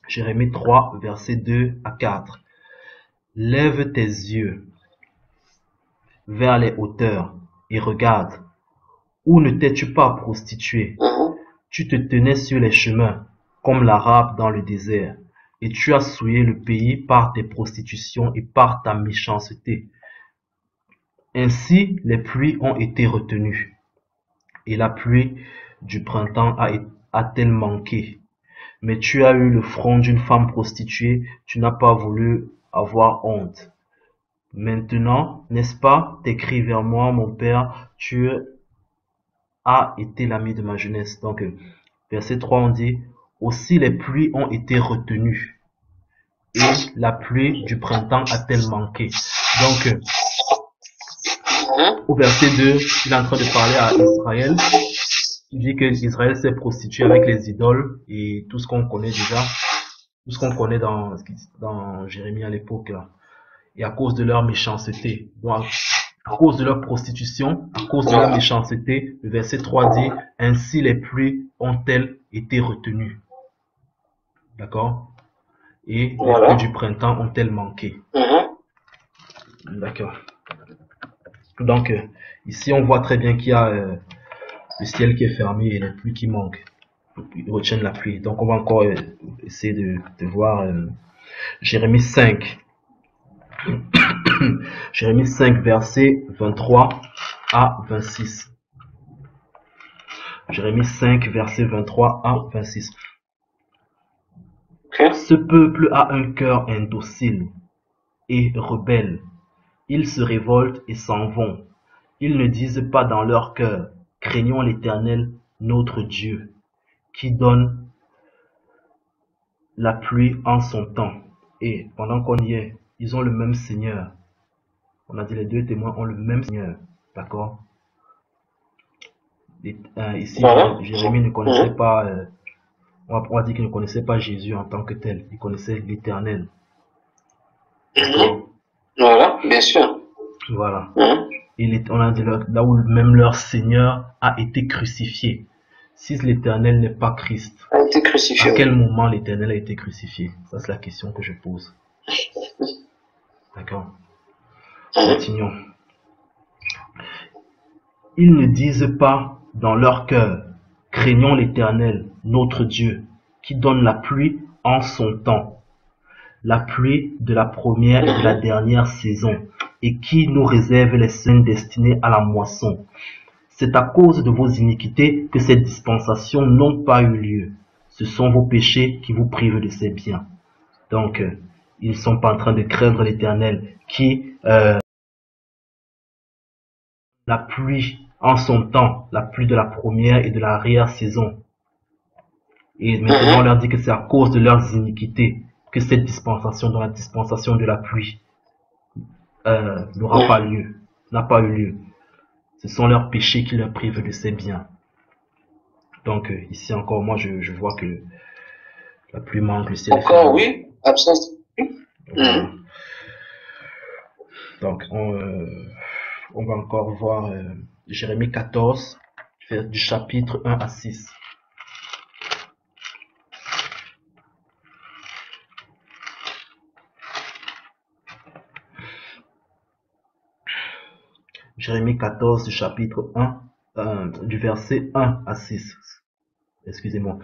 Jérémie 3, versets 2 à 4. Lève tes yeux vers les hauteurs et regarde. Où ne t'es-tu pas prostitué? Tu te tenais sur les chemins, comme l'Arabe dans le désert, et tu as souillé le pays par tes prostitutions et par ta méchanceté. Ainsi les pluies ont été retenues, et la pluie du printemps a-t-elle manqué? Mais tu as eu le front d'une femme prostituée, tu n'as pas voulu avoir honte. Maintenant, n'est-ce pas, t'écris vers moi, mon père, tu as été l'ami de ma jeunesse. Donc, verset 3, on dit, aussi les pluies ont été retenues, et la pluie du printemps a-t-elle manqué? Donc, au verset 2, il est en train de parler à Israël. Il dit que Israël s'est prostitué avec les idoles et tout ce qu'on connaît déjà, tout ce qu'on connaît dans Jérémie à l'époque là. Et à cause de leur méchanceté, donc à cause de leur prostitution, à cause de leur méchanceté, le verset 3 dit, ainsi les pluies ont-elles été retenues. D'accord? Et les pluies du printemps ont-elles manqué? D'accord. Donc, ici on voit très bien qu'il y a le ciel qui est fermé et les pluies qui manquent. Ils retiennent la pluie. Donc on va encore essayer de voir Jérémie 5. Jérémie 5, verset 23 à 26. Jérémie 5, verset 23 à 26. Ok. Ce peuple a un cœur indocile et rebelle. Ils se révoltent et s'en vont. Ils ne disent pas dans leur cœur, craignons l'Éternel, notre Dieu, qui donne la pluie en son temps. Et pendant qu'on y est, ils ont le même Seigneur. On a dit les deux témoins ont le même Seigneur. D'accord? Ici, Voilà. Jérémie ne connaissait pas, on va dire qu'il ne connaissait pas Jésus en tant que tel. Il connaissait l'Éternel. D'accord? Voilà, bien sûr. Voilà. On a dit là où même leur Seigneur a été crucifié. Si l'Éternel n'est pas Christ, A été à crucifié. quel moment l'Éternel a été crucifié? Ça, c'est la question que je pose. D'accord? Continuons. Ils ne disent pas dans leur cœur, craignons l'Éternel, notre Dieu, qui donne la pluie en son temps, la pluie de la première et de la dernière saison, et qui nous réserve les semaines destinées à la moisson. C'est à cause de vos iniquités que ces dispensations n'ont pas eu lieu. Ce sont vos péchés qui vous privent de ces biens. Donc, ils ne sont pas en train de craindre l'Éternel qui la pluie en son temps, la pluie de la première et de l'arrière-saison. Et maintenant, on leur dit que c'est à cause de leurs iniquités que cette dispensation, dans la dispensation de la pluie, n'aura pas lieu, n'a pas eu lieu. Ce sont leurs péchés qui leur privent de ces biens. Donc, ici encore, moi, je vois que la pluie manque, le ciel est Encore, fermé. oui, absence. Voilà. Donc, on va encore voir Jérémie 14, du chapitre 1 à 6. Jérémie 14, du chapitre 1, du verset 1 à 6. Excusez-moi.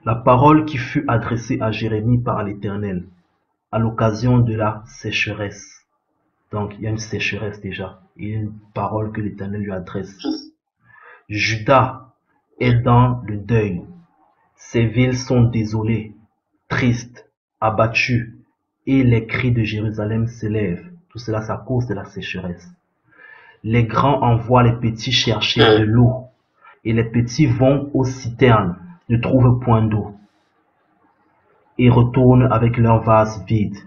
La parole qui fut adressée à Jérémie par l'Éternel à l'occasion de la sécheresse. Donc, il y a une sécheresse déjà. Il y a une parole que l'Éternel lui adresse. Juda est dans le deuil. Ses villes sont désolées, tristes, abattues, et les cris de Jérusalem s'élèvent. Tout cela, c'est à cause de la sécheresse. Les grands envoient les petits chercher de l'eau, et les petits vont aux citernes, ne trouvent point d'eau, et retournent avec leurs vases vides.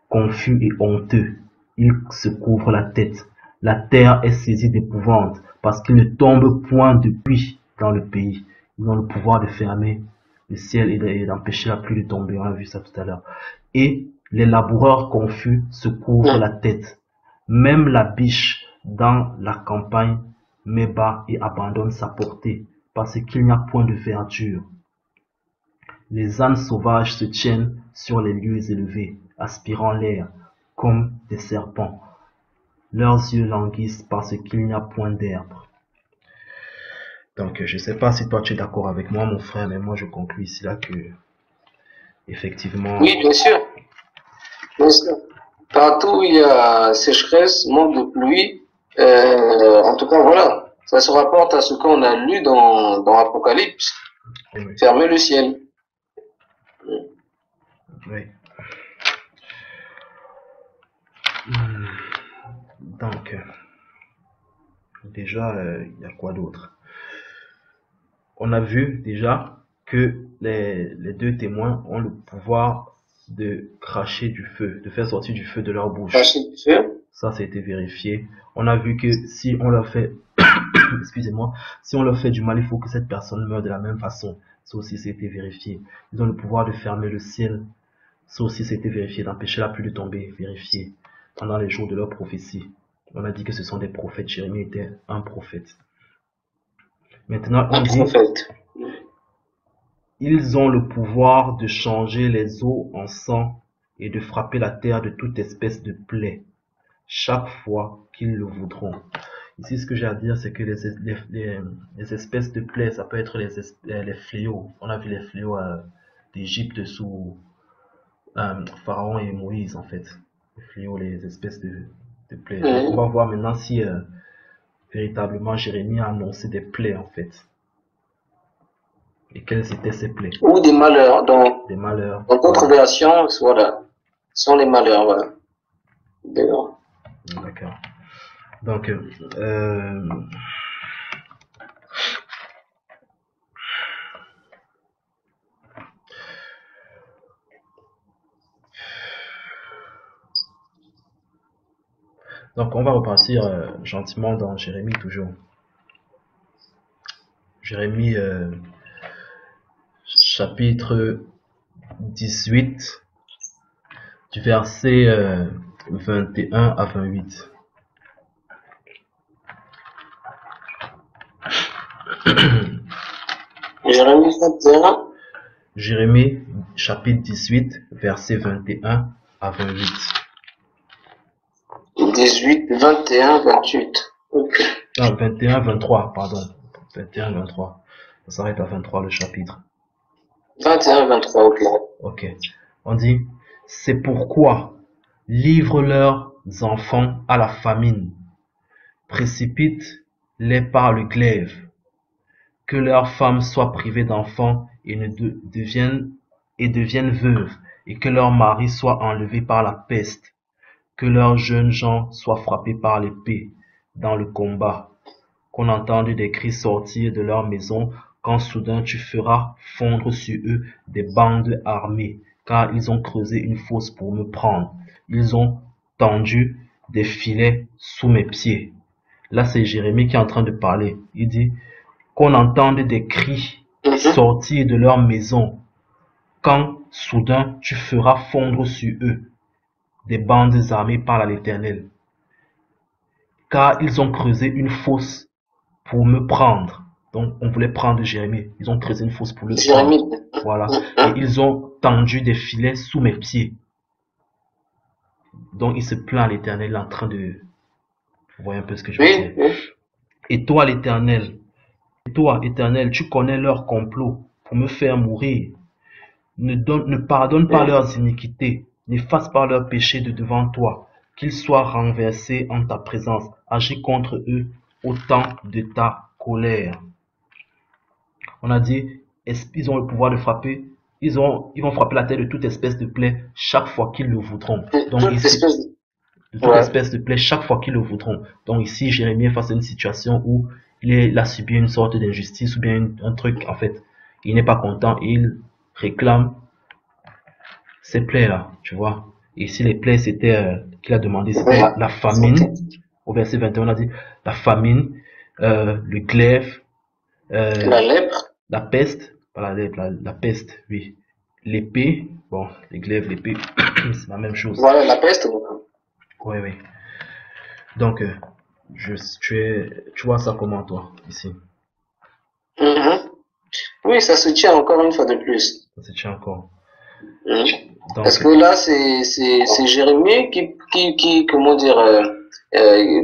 Confus et honteux, ils se couvrent la tête. La terre est saisie d'épouvante, parce qu'il ne tombe point de pluie dans le pays. Ils ont le pouvoir de fermer le ciel et d'empêcher la pluie de tomber. On a vu ça tout à l'heure. Et les laboureurs confus se couvrent la tête. Même la biche dans la campagne met bas et abandonne sa portée, parce qu'il n'y a point de verdure. Les ânes sauvages se tiennent sur les lieux élevés, aspirant l'air, comme des serpents. Leurs yeux languissent parce qu'il n'y a point d'herbe. Donc, je ne sais pas si toi tu es d'accord avec moi, mon frère, mais moi je conclus ici là que, effectivement... Oui, bien sûr. Bien sûr. Partout où il y a sécheresse, manque de pluie, en tout cas, voilà, ça se rapporte à ce qu'on a lu dans Apocalypse. Oui. Fermer le ciel. Oui. Donc, déjà, il y a quoi d'autre? On a vu déjà que les deux témoins ont le pouvoir de cracher du feu, de faire sortir du feu de leur bouche. Cracher du feu. Ça a été vérifié. On a vu que si on leur fait, excusez-moi, si on leur fait du mal, il faut que cette personne meure de la même façon. Ça aussi, c'était vérifié. Ils ont le pouvoir de fermer le ciel. Ça aussi, c'était vérifié, d'empêcher la pluie de tomber, vérifié. Pendant les jours de leur prophétie. On a dit que ce sont des prophètes. Jérémie était un prophète. Maintenant, on dit, ils ont le pouvoir de changer les eaux en sang et de frapper la terre de toute espèce de plaie, chaque fois qu'ils le voudront. Ici, ce que j'ai à dire, c'est que les espèces de plaies, ça peut être les fléaux. On a vu les fléaux d'Égypte sous Pharaon et Moïse, en fait. fléaux, les espèces de plaies. Donc, on va voir maintenant si véritablement Jérémie a annoncé des plaies en fait. Et quelles étaient ces plaies? Ou des malheurs. Des malheurs. Dans d'autres versions, voilà, sont les malheurs, voilà. D'accord. Donc, on va repartir gentiment dans Jérémie toujours. Jérémie chapitre 18 du verset 21 à 28. Jérémie 21. Jérémie chapitre 18 verset 21 à 28. 18, 21, 28. Ok. Non, 21, 23, pardon. 21, 23. Ça s'arrête à 23 le chapitre. 21, 23, ok. Ok. On dit, c'est pourquoi livre leurs enfants à la famine, précipite-les par le glaive, que leurs femmes soient privées d'enfants et deviennent veuves, et que leurs maris soient enlevés par la peste, que leurs jeunes gens soient frappés par l'épée dans le combat, qu'on entende des cris sortir de leur maison, quand soudain tu feras fondre sur eux des bandes armées, car ils ont creusé une fosse pour me prendre. Ils ont tendu des filets sous mes pieds. Là, c'est Jérémie qui est en train de parler. Il dit qu'on entende des cris sortir de leur maison, quand soudain tu feras fondre sur eux des bandes armées par l'Éternel, car ils ont creusé une fosse pour me prendre. Donc, on voulait prendre Jérémie. Ils ont creusé une fosse pour le prendre. Voilà. Et ils ont tendu des filets sous mes pieds. Donc, il se plaint à l'Éternel en train de... Vous voyez un peu ce que je veux dire. Et toi, l'Éternel, tu connais leur complot pour me faire mourir. Ne pardonne pas leurs iniquités, n'efface pas leurs péchés de devant toi, qu'ils soient renversés en ta présence. Agis contre eux au temps de ta colère. On a dit, ils ont le pouvoir de frapper, ils vont frapper la tête de toute espèce de plaie chaque fois qu'ils le voudront. Donc ici, de toute espèce de plaie chaque fois qu'ils le voudront. Donc ici, Jérémie est face à une situation où il a subi une sorte d'injustice ou bien un truc, en fait. Il n'est pas content et il réclame ces plaies-là, tu vois. Et ici, les plaies, c'était qu'il a demandé, c'était la famine. Au verset 21, on a dit la famine, le glaive, la lèpre, la peste, pas la lèpre, la peste, oui. L'épée, bon, les glaives, l'épée, c'est la même chose. Voilà, la peste. Oui, oui. Donc, tu vois ça comment, toi, ici? Oui, ça se tient encore une fois de plus. Ça se tient encore. Donc, parce que là, c'est Jérémie qui comment dire,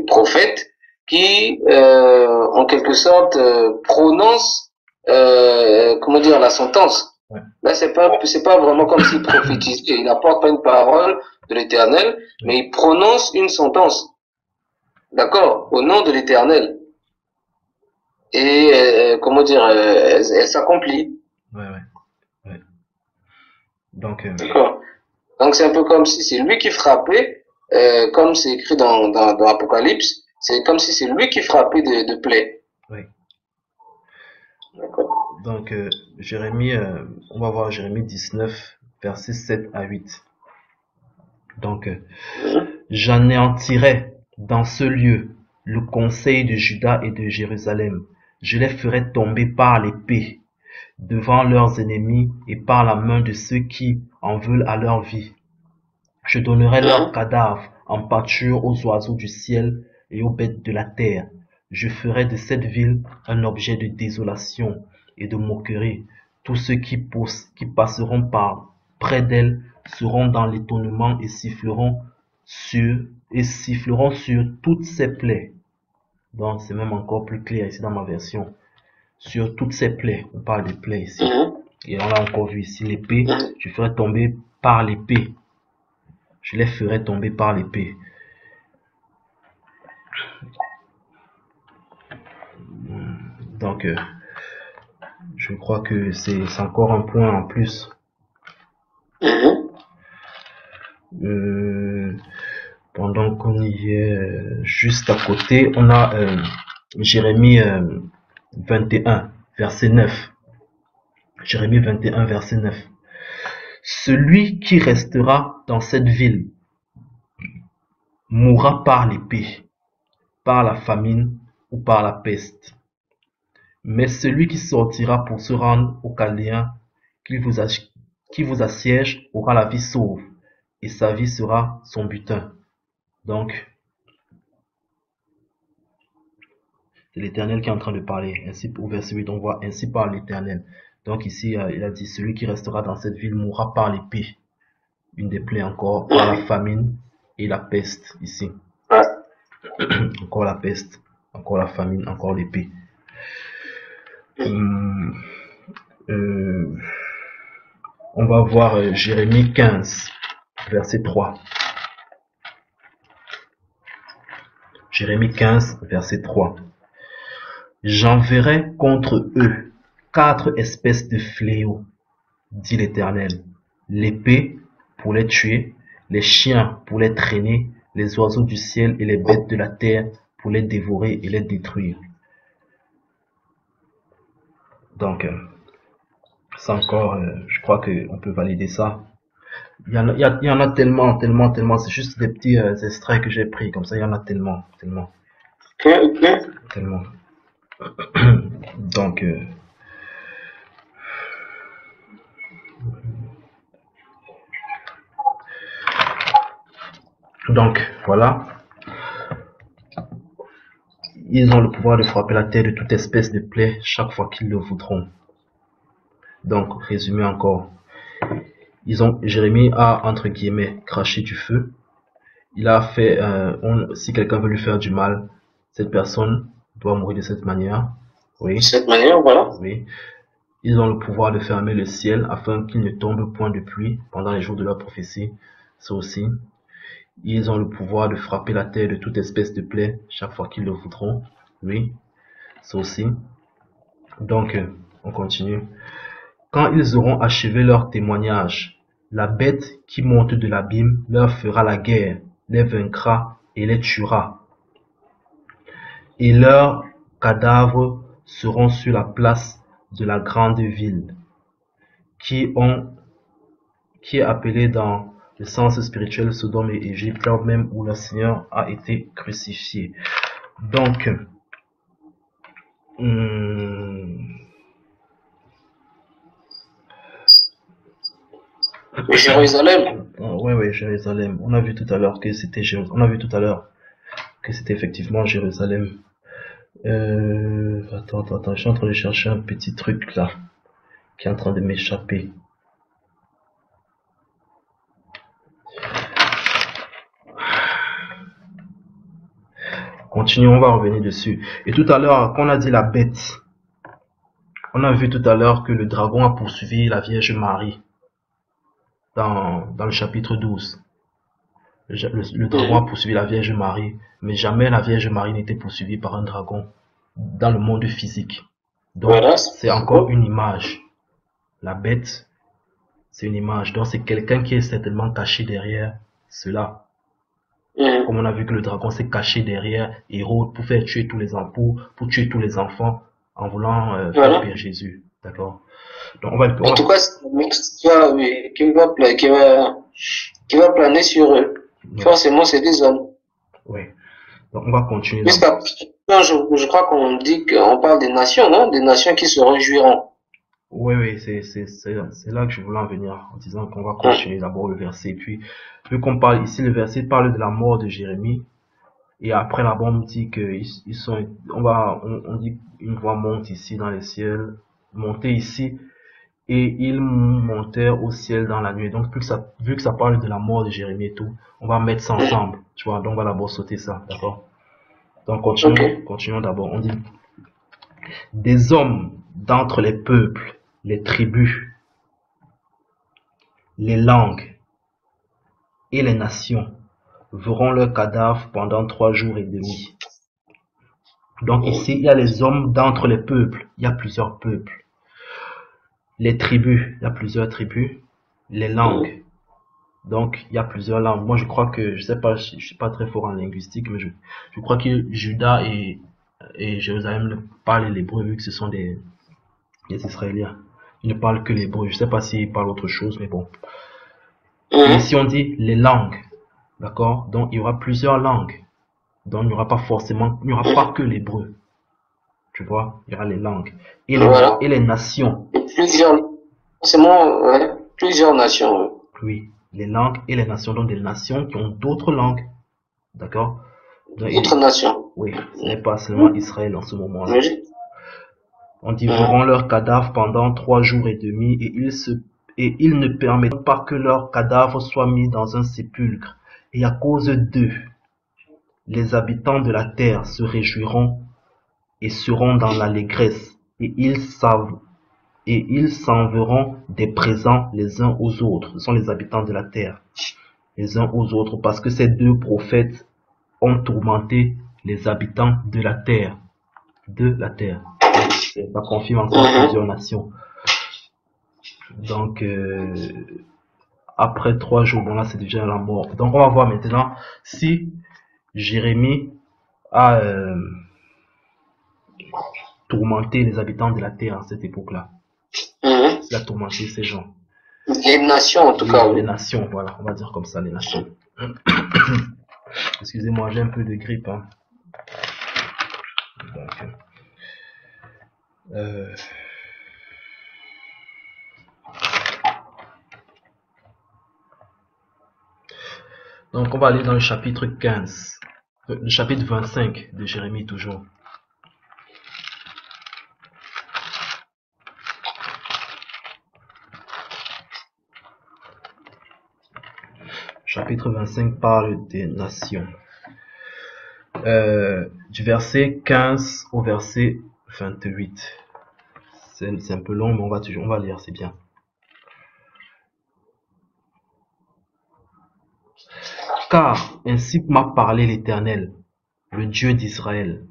prophète, qui, en quelque sorte, prononce, comment dire, la sentence. Ouais. Là, c'est pas vraiment comme s'il prophétisait. Il n'apporte pas une parole de l'Éternel, mais il prononce une sentence. D'accord? Au nom de l'Éternel. Et, comment dire, elle s'accomplit. Ouais. Donc, d'accord. Donc, c'est un peu comme si c'est lui qui frappait, comme c'est écrit dans Apocalypse, c'est comme si c'est lui qui frappait de plaies. Oui. Donc, Jérémie, on va voir Jérémie 19, versets 7 à 8. Donc, j'anéantirai dans ce lieu le conseil de Juda et de Jérusalem. Je les ferai tomber par l'épée, devant leurs ennemis et par la main de ceux qui en veulent à leur vie. Je donnerai leurs cadavres en pâture aux oiseaux du ciel et aux bêtes de la terre. Je ferai de cette ville un objet de désolation et de moquerie. Tous ceux qui passeront par près d'elle seront dans l'étonnement et siffleront sur toutes ces plaies. Donc c'est même encore plus clair ici dans ma version. Sur toutes ces plaies, on parle des plaies ici. Et on l'a encore vu ici, l'épée, je ferai tomber par l'épée. Je les ferai tomber par l'épée. Donc, je crois que c'est encore un point en plus. Pendant qu'on y est, juste à côté, on a Jérémie 21, verset 9. Jérémie 21, verset 9. Celui qui restera dans cette ville mourra par l'épée, par la famine ou par la peste. Mais celui qui sortira pour se rendre aux Chaldéens qui vous assiège aura la vie sauve, et sa vie sera son butin. Donc, c'est l'Éternel qui est en train de parler. Ainsi, au verset 8, on voit ainsi par l'Éternel. Donc ici, il a dit, celui qui restera dans cette ville mourra par l'épée. Une des plaies encore, par la famine et la peste, ici. Encore la peste, encore la famine, encore l'épée. On va voir Jérémie 15, verset 3. Jérémie 15, verset 3. J'enverrai contre eux 4 espèces de fléaux, dit l'Éternel. L'épée pour les tuer, les chiens pour les traîner, les oiseaux du ciel et les bêtes de la terre pour les dévorer et les détruire. Donc, ça encore, je crois qu'on peut valider ça. Il y en a tellement, c'est juste des petits extraits que j'ai pris, comme ça, il y en a tellement. Tellement. Donc, voilà. Ils ont le pouvoir de frapper la terre de toute espèce de plaie chaque fois qu'ils le voudront. Donc, résumé encore. Jérémie a, entre guillemets, craché du feu. Il a fait, si quelqu'un veut lui faire du mal, cette personne doit mourir de cette manière. Oui. De cette manière, voilà. Oui. Ils ont le pouvoir de fermer le ciel afin qu'il ne tombe point de pluie pendant les jours de leur prophétie. Ça aussi. Ils ont le pouvoir de frapper la terre de toute espèce de plaie chaque fois qu'ils le voudront. Oui. Ça aussi. Donc, on continue. Quand ils auront achevé leur témoignage, la bête qui monte de l'abîme leur fera la guerre, les vaincra et les tuera. Et leurs cadavres seront sur la place de la grande ville, qui est appelée dans le sens spirituel Sodome et Égypte, là même où le Seigneur a été crucifié. Donc, Jérusalem. Oui, Jérusalem. On a vu tout à l'heure que c'était effectivement Jérusalem. Attends, je suis en train de chercher un petit truc là, qui est en train de m'échapper. Continuons, on va revenir dessus. Et tout à l'heure, quand on a dit la bête, on a vu tout à l'heure que le dragon a poursuivi la Vierge Marie dans le chapitre 12. Le dragon a poursuivi la Vierge Marie, mais jamais la Vierge Marie n'était poursuivie par un dragon dans le monde physique. Donc, voilà, c'est encore une image. La bête, c'est une image. Donc, c'est quelqu'un qui est certainement caché derrière cela. Comme on a vu que le dragon s'est caché derrière Hérode pour faire tuer tous les enfants, pour tuer tous les enfants en voulant faire périr Jésus. D'accord. Donc, en tout cas, c'est un mix qui va planer sur eux. Ouais. Forcément, c'est des hommes. Oui. Donc, on va continuer. Je crois qu'on dit qu'on parle des nations, non? Des nations qui se réjouiront. Oui, c'est là que je voulais en venir, en disant qu'on va continuer d'abord le verset. Puis, vu qu'on parle ici, le verset parle de la mort de Jérémie. Et après, là-bas, on dit que on dit une voix monte ici dans les ciels, monter ici, et ils montèrent au ciel dans la nuit. Donc, vu que ça parle de la mort de Jérémie et tout, on va mettre ça ensemble, tu vois. Donc, on va d'abord sauter ça, d'accord? Donc, continuons d'abord. On dit, des hommes d'entre les peuples, les tribus, les langues, et les nations verront leurs cadavres pendant 3 jours et demi. Donc ici, il y a les hommes d'entre les peuples. Il y a plusieurs peuples. Les tribus, il y a plusieurs tribus. Les langues. Donc, il y a plusieurs langues. Moi, je crois que, je sais pas, je suis pas très fort en linguistique, mais je crois que Juda et Jérusalem parlent l'hébreu vu que ce sont des Israéliens. Ils ne parlent que l'hébreu. Je sais pas s'ils parlent autre chose, mais bon. Et si on dit les langues, d'accord? Donc, il y aura plusieurs langues. Donc, il n'y aura pas forcément, il n'y aura pas que l'hébreu. Tu vois? Il y aura les langues. Et les nations. Et plusieurs nations. Oui. Les langues et les nations. Donc, des nations qui ont d'autres langues. D'accord? D'autres nations. Oui. Ce n'est pas seulement Israël en ce moment-là. On dit verront leurs cadavres pendant 3 jours et demi et ils ne permettent pas que leurs cadavres soient mis dans un sépulcre. Et à cause d'eux, les habitants de la terre se réjouiront et seront dans l'allégresse et ils s'enverront des présents les uns aux autres. Ce sont les habitants de la terre, les uns aux autres, parce que ces deux prophètes ont tourmenté les habitants de la terre. Ça confirme encore plusieurs nations. Donc, après 3 jours, bon là c'est déjà la mort. Donc on va voir maintenant si Jérémie a tourmenté les habitants de la terre à cette époque-là. Il a tourmenté ces gens. Les nations en tout cas. Les nations, voilà, on va dire comme ça, les nations. Excusez-moi, j'ai un peu de grippe. Hein. Donc on va aller dans le chapitre 15, le chapitre 25 de Jérémie toujours. Chapitre 25 parle des nations. Du verset 15 au verset 28. C'est un peu long, mais on va lire, c'est bien. Car ainsi m'a parlé l'Éternel, le Dieu d'Israël.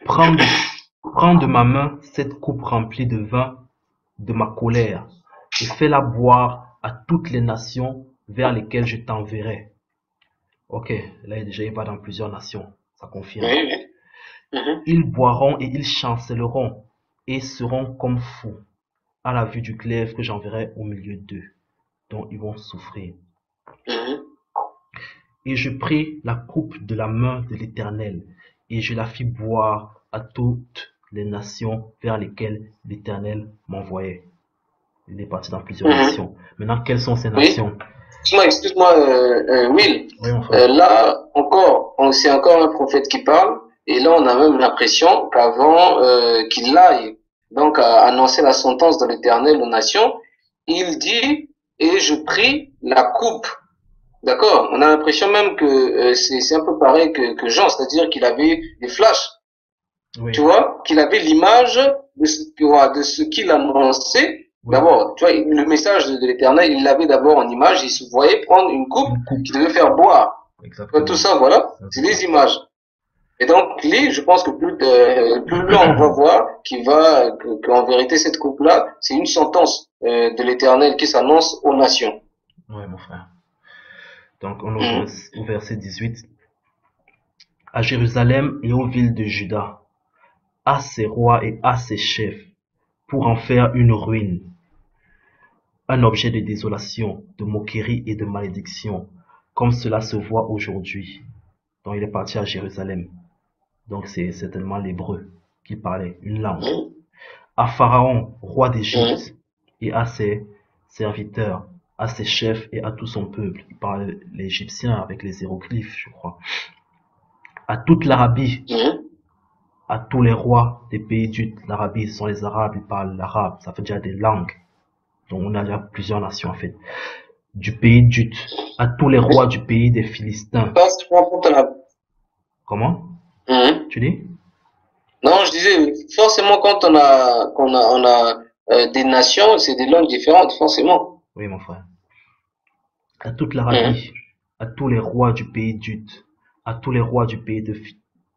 Prends de ma main cette coupe remplie de vin de ma colère et fais-la boire à toutes les nations vers lesquelles je t'enverrai. Ok, là déjà il va dans plusieurs nations, ça confirme. Ils boiront et ils chancelleront et seront comme fous à la vue du glaive que j'enverrai au milieu d'eux, dont ils vont souffrir. Et je pris la coupe de la main de l'Éternel et je la fis boire à toutes les nations vers lesquelles l'Éternel m'envoyait. Il est parti dans plusieurs nations. Maintenant, quelles sont ces nations? Excuse-moi, Will. Oui, mon frère. Là, c'est encore un prophète qui parle. Et là, on a même l'impression qu'avant qu'il aille donc à annoncer la sentence de l'Éternel aux nations, il dit « Et je pris la coupe ». D'accord? On a l'impression même que c'est un peu pareil que Jean, c'est-à-dire qu'il avait des flashs. Oui. Tu vois? Qu'il avait l'image de ce qu'il annonçait. Oui. D'abord, tu vois, le message de l'Éternel, il l'avait d'abord en image, il se voyait prendre une coupe qui devait faire boire. Exactement. Tout ça, voilà, c'est des images. Et donc, lui, je pense que plus là, on va voir qu'en vérité, cette coupe-là, c'est une sentence de l'Éternel qui s'annonce aux nations. Oui, mon frère. Donc, on ouvre au verset 18. À Jérusalem et aux villes de Juda, à ses rois et à ses chefs, pour en faire une ruine, un objet de désolation, de moquerie et de malédiction, comme cela se voit aujourd'hui. Donc il est parti à Jérusalem. Donc c'est certainement l'hébreu qui parlait, une langue. À Pharaon, roi d'Égypte, et à ses serviteurs, à ses chefs et à tout son peuple. Il parle l'Égyptien avec les hiéroglyphes, je crois. À toute l'Arabie, à tous les rois des pays du l'Arabie, ce sont les Arabes, ils parlent l'arabe, ça fait déjà des langues. Donc on a déjà plusieurs nations en fait. Du pays d'Ut, à tous les rois du pays des Philistins. Comment? Tu dis? Non, je disais, forcément quand on a des nations, c'est des langues différentes, forcément. Oui, mon frère. à toute l'Arabie, à tous les rois du pays d'Ud, à tous les rois du pays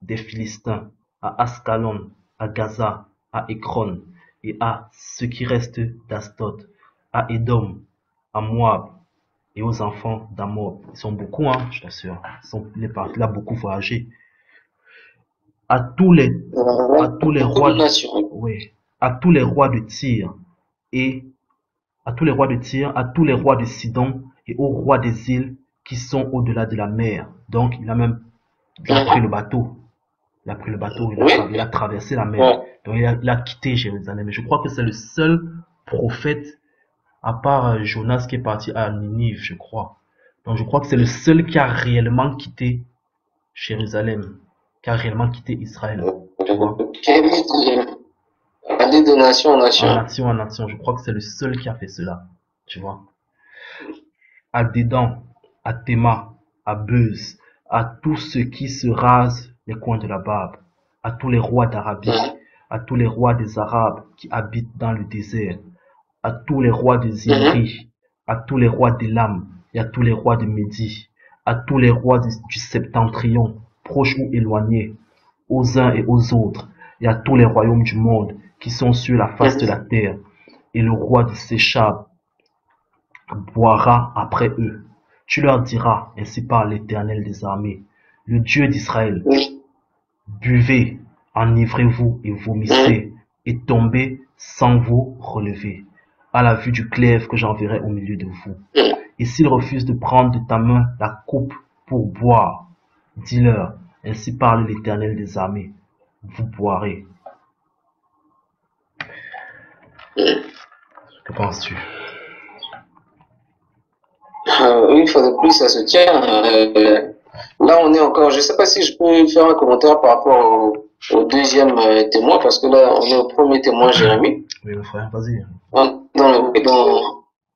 des Philistins, à Ascalon, à Gaza, à Ekron, et à ce qui reste d'Astot, à Édom, à Moab, et aux enfants d'Amob. Ils sont beaucoup, hein, je t'assure. Les partis là beaucoup voyagé. À tous les, à tous les Beaucoup rois de de, nations. oui, à tous les rois de Tyr et à tous les rois de Tyr, à tous les rois de Sidon et aux rois des îles qui sont au-delà de la mer. Donc, il a pris le bateau. Il a pris le bateau, Oui, il a traversé la mer. ouais. Donc, il a quitté Jérusalem. Et je crois que c'est le seul prophète, à part Jonas qui est parti à Ninive, je crois. Donc, je crois que c'est le seul qui a réellement quitté Jérusalem, qui a réellement quitté Israël. Tu vois? Aller de nation en nation. En nation, je crois que c'est le seul qui a fait cela. Tu vois? À Dédan, à Théma, à Beuz, à tous ceux qui se rasent les coins de la barbe, à tous les rois d'Arabie, à tous les rois des Arabes qui habitent dans le désert, à tous les rois de Zimri, à tous les rois d'Élam et à tous les rois de Médie, à tous les rois du septentrion, proches ou éloignés, aux uns et aux autres, et à tous les royaumes du monde qui sont sur la face de la terre, et le roi de Séchab boira après eux. Tu leur diras, ainsi parle l'Éternel des armées, le Dieu d'Israël, buvez, enivrez-vous et vomissez, et tombez sans vous relever, à la vue du glaive que j'enverrai au milieu de vous. Et s'ils refusent de prendre de ta main la coupe pour boire, dis-leur, ainsi parle l'Éternel des armées, vous boirez. Que penses-tu? Une fois de plus, ça se tient. Là, on est encore. Je ne sais pas si je peux faire un commentaire par rapport au deuxième témoin, parce que là, on est au premier témoin, Jérémie. Oui, le frère, vas-y. Dans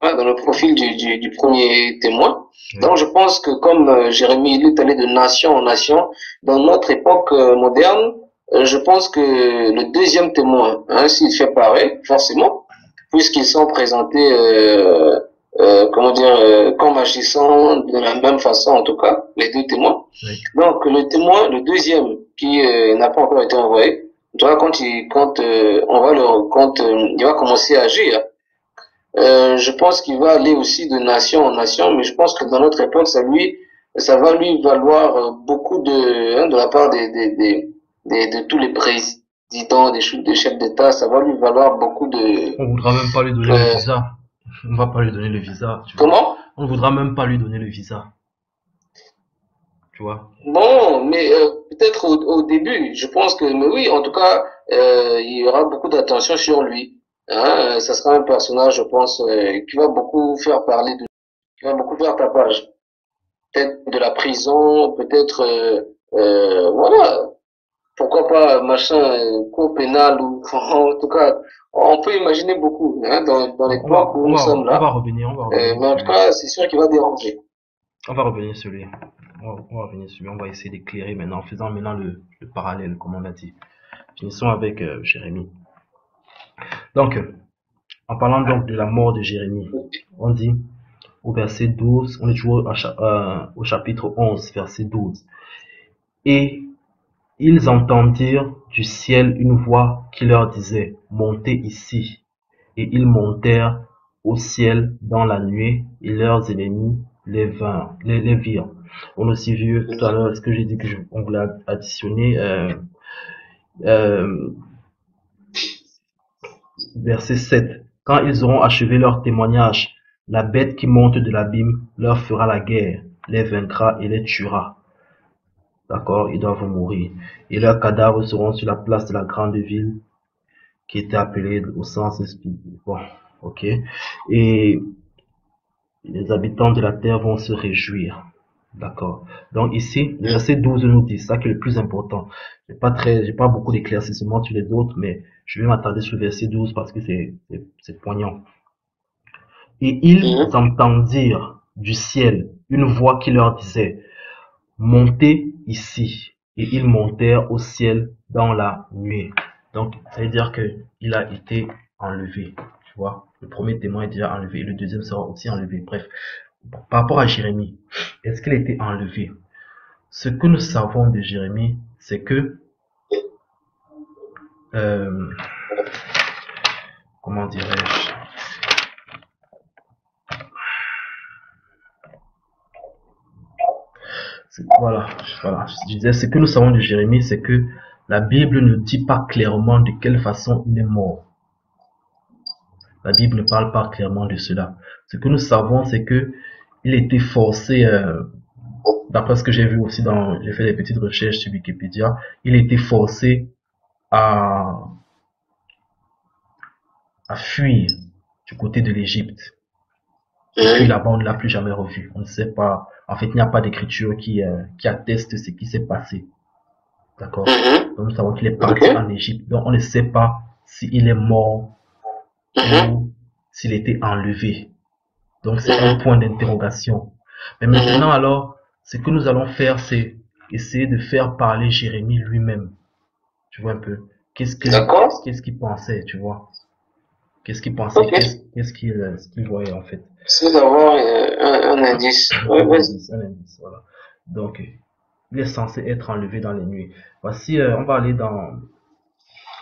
le profil du premier témoin. Oui. Donc, je pense que comme Jérémie, il est allé de nation en nation, dans notre époque moderne, je pense que le deuxième témoin, hein, s'il fait pareil, forcément, puisqu'ils sont présentés comme agissant de la même façon, en tout cas, les deux témoins. Oui. Donc, le deuxième, qui n'a pas encore été envoyé, tu vois, quand il va commencer à agir, je pense qu'il va aller aussi de nation en nation, mais je pense que dans notre époque, ça va lui valoir beaucoup de la part de tous les présidents, des chefs d'État, ça va lui valoir beaucoup de. On voudra même pas lui donner le visa. On va pas lui donner le visa. Tu vois. Comment? On voudra même pas lui donner le visa. Tu vois. Bon, mais peut-être au début, je pense que, mais oui, en tout cas, il y aura beaucoup d'attention sur lui. Hein, ça sera un personnage, je pense, qui va beaucoup faire parler qui va beaucoup faire tapage. Peut-être de la prison, peut-être, voilà, pourquoi pas machin, cour pénal ou en tout cas, on peut imaginer beaucoup hein, dans l'époque où nous sommes On là. va revenir Mais en tout cas, c'est sûr qu'il va déranger. On va revenir sur lui. On va revenir sur lui. On va essayer d'éclairer maintenant, en faisant maintenant le parallèle, comme on a dit. Finissons avec Jérémie. Donc, en parlant donc de la mort de Jérémie, on dit au verset 12, on est toujours au chapitre 11, verset 12. Et ils entendirent du ciel une voix qui leur disait, montez ici. Et ils montèrent au ciel dans la nuée, et leurs ennemis les virent. On a aussi vu tout à l'heure ce que j'ai dit que on voulait additionner, verset 7. Quand ils auront achevé leur témoignage, la bête qui monte de l'abîme leur fera la guerre, les vaincra et les tuera. D'accord, ils doivent mourir. Et leurs cadavres seront sur la place de la grande ville, qui était appelée au sens spirituel. Bon, ok. Et les habitants de la terre vont se réjouir. D'accord. Donc ici, le verset 12 nous dit, ça qui est le plus important. J'ai pas beaucoup d'éclaircissements sur les autres, mais je vais m'attarder sur le verset 12 parce que c'est poignant. Et ils entendirent du ciel une voix qui leur disait, montez ici. Et ils montèrent au ciel dans la nuée. Donc, ça veut dire que il a été enlevé. Tu vois, le premier témoin est déjà enlevé et le deuxième sera aussi enlevé. Bref, Par rapport à Jérémie, est-ce qu'il a été enlevé? Ce que nous savons de Jérémie, c'est que, euh, comment dirais-je, voilà, je disais, ce que nous savons de Jérémie, c'est que la Bible ne dit pas clairement de quelle façon il est mort. La Bible ne parle pas clairement de cela. Ce que nous savons, c'est que il était forcé, d'après ce que j'ai vu aussi j'ai fait des petites recherches sur Wikipédia, il était forcé à, à fuir du côté de l'Égypte. Et puis là-bas, on ne l'a plus jamais revu. On ne sait pas. En fait, il n'y a pas d'écriture qui atteste ce qui s'est passé. D'accord? Donc, nous savons qu'il est parti en Égypte. Donc, on ne sait pas s'il est mort ou s'il était enlevé. Donc, c'est un point d'interrogation. Mais maintenant, alors, ce que nous allons faire, c'est essayer de faire parler Jérémie lui-même. Tu vois un peu? Qu'est-ce qu'il pensait, tu vois? Qu'est-ce qu'il pensait? Qu'est-ce qu'il voyait, en fait? C'est d'avoir un indice. Un indice, voilà. Donc, il est censé être enlevé dans les nuits. Voici, on va aller dans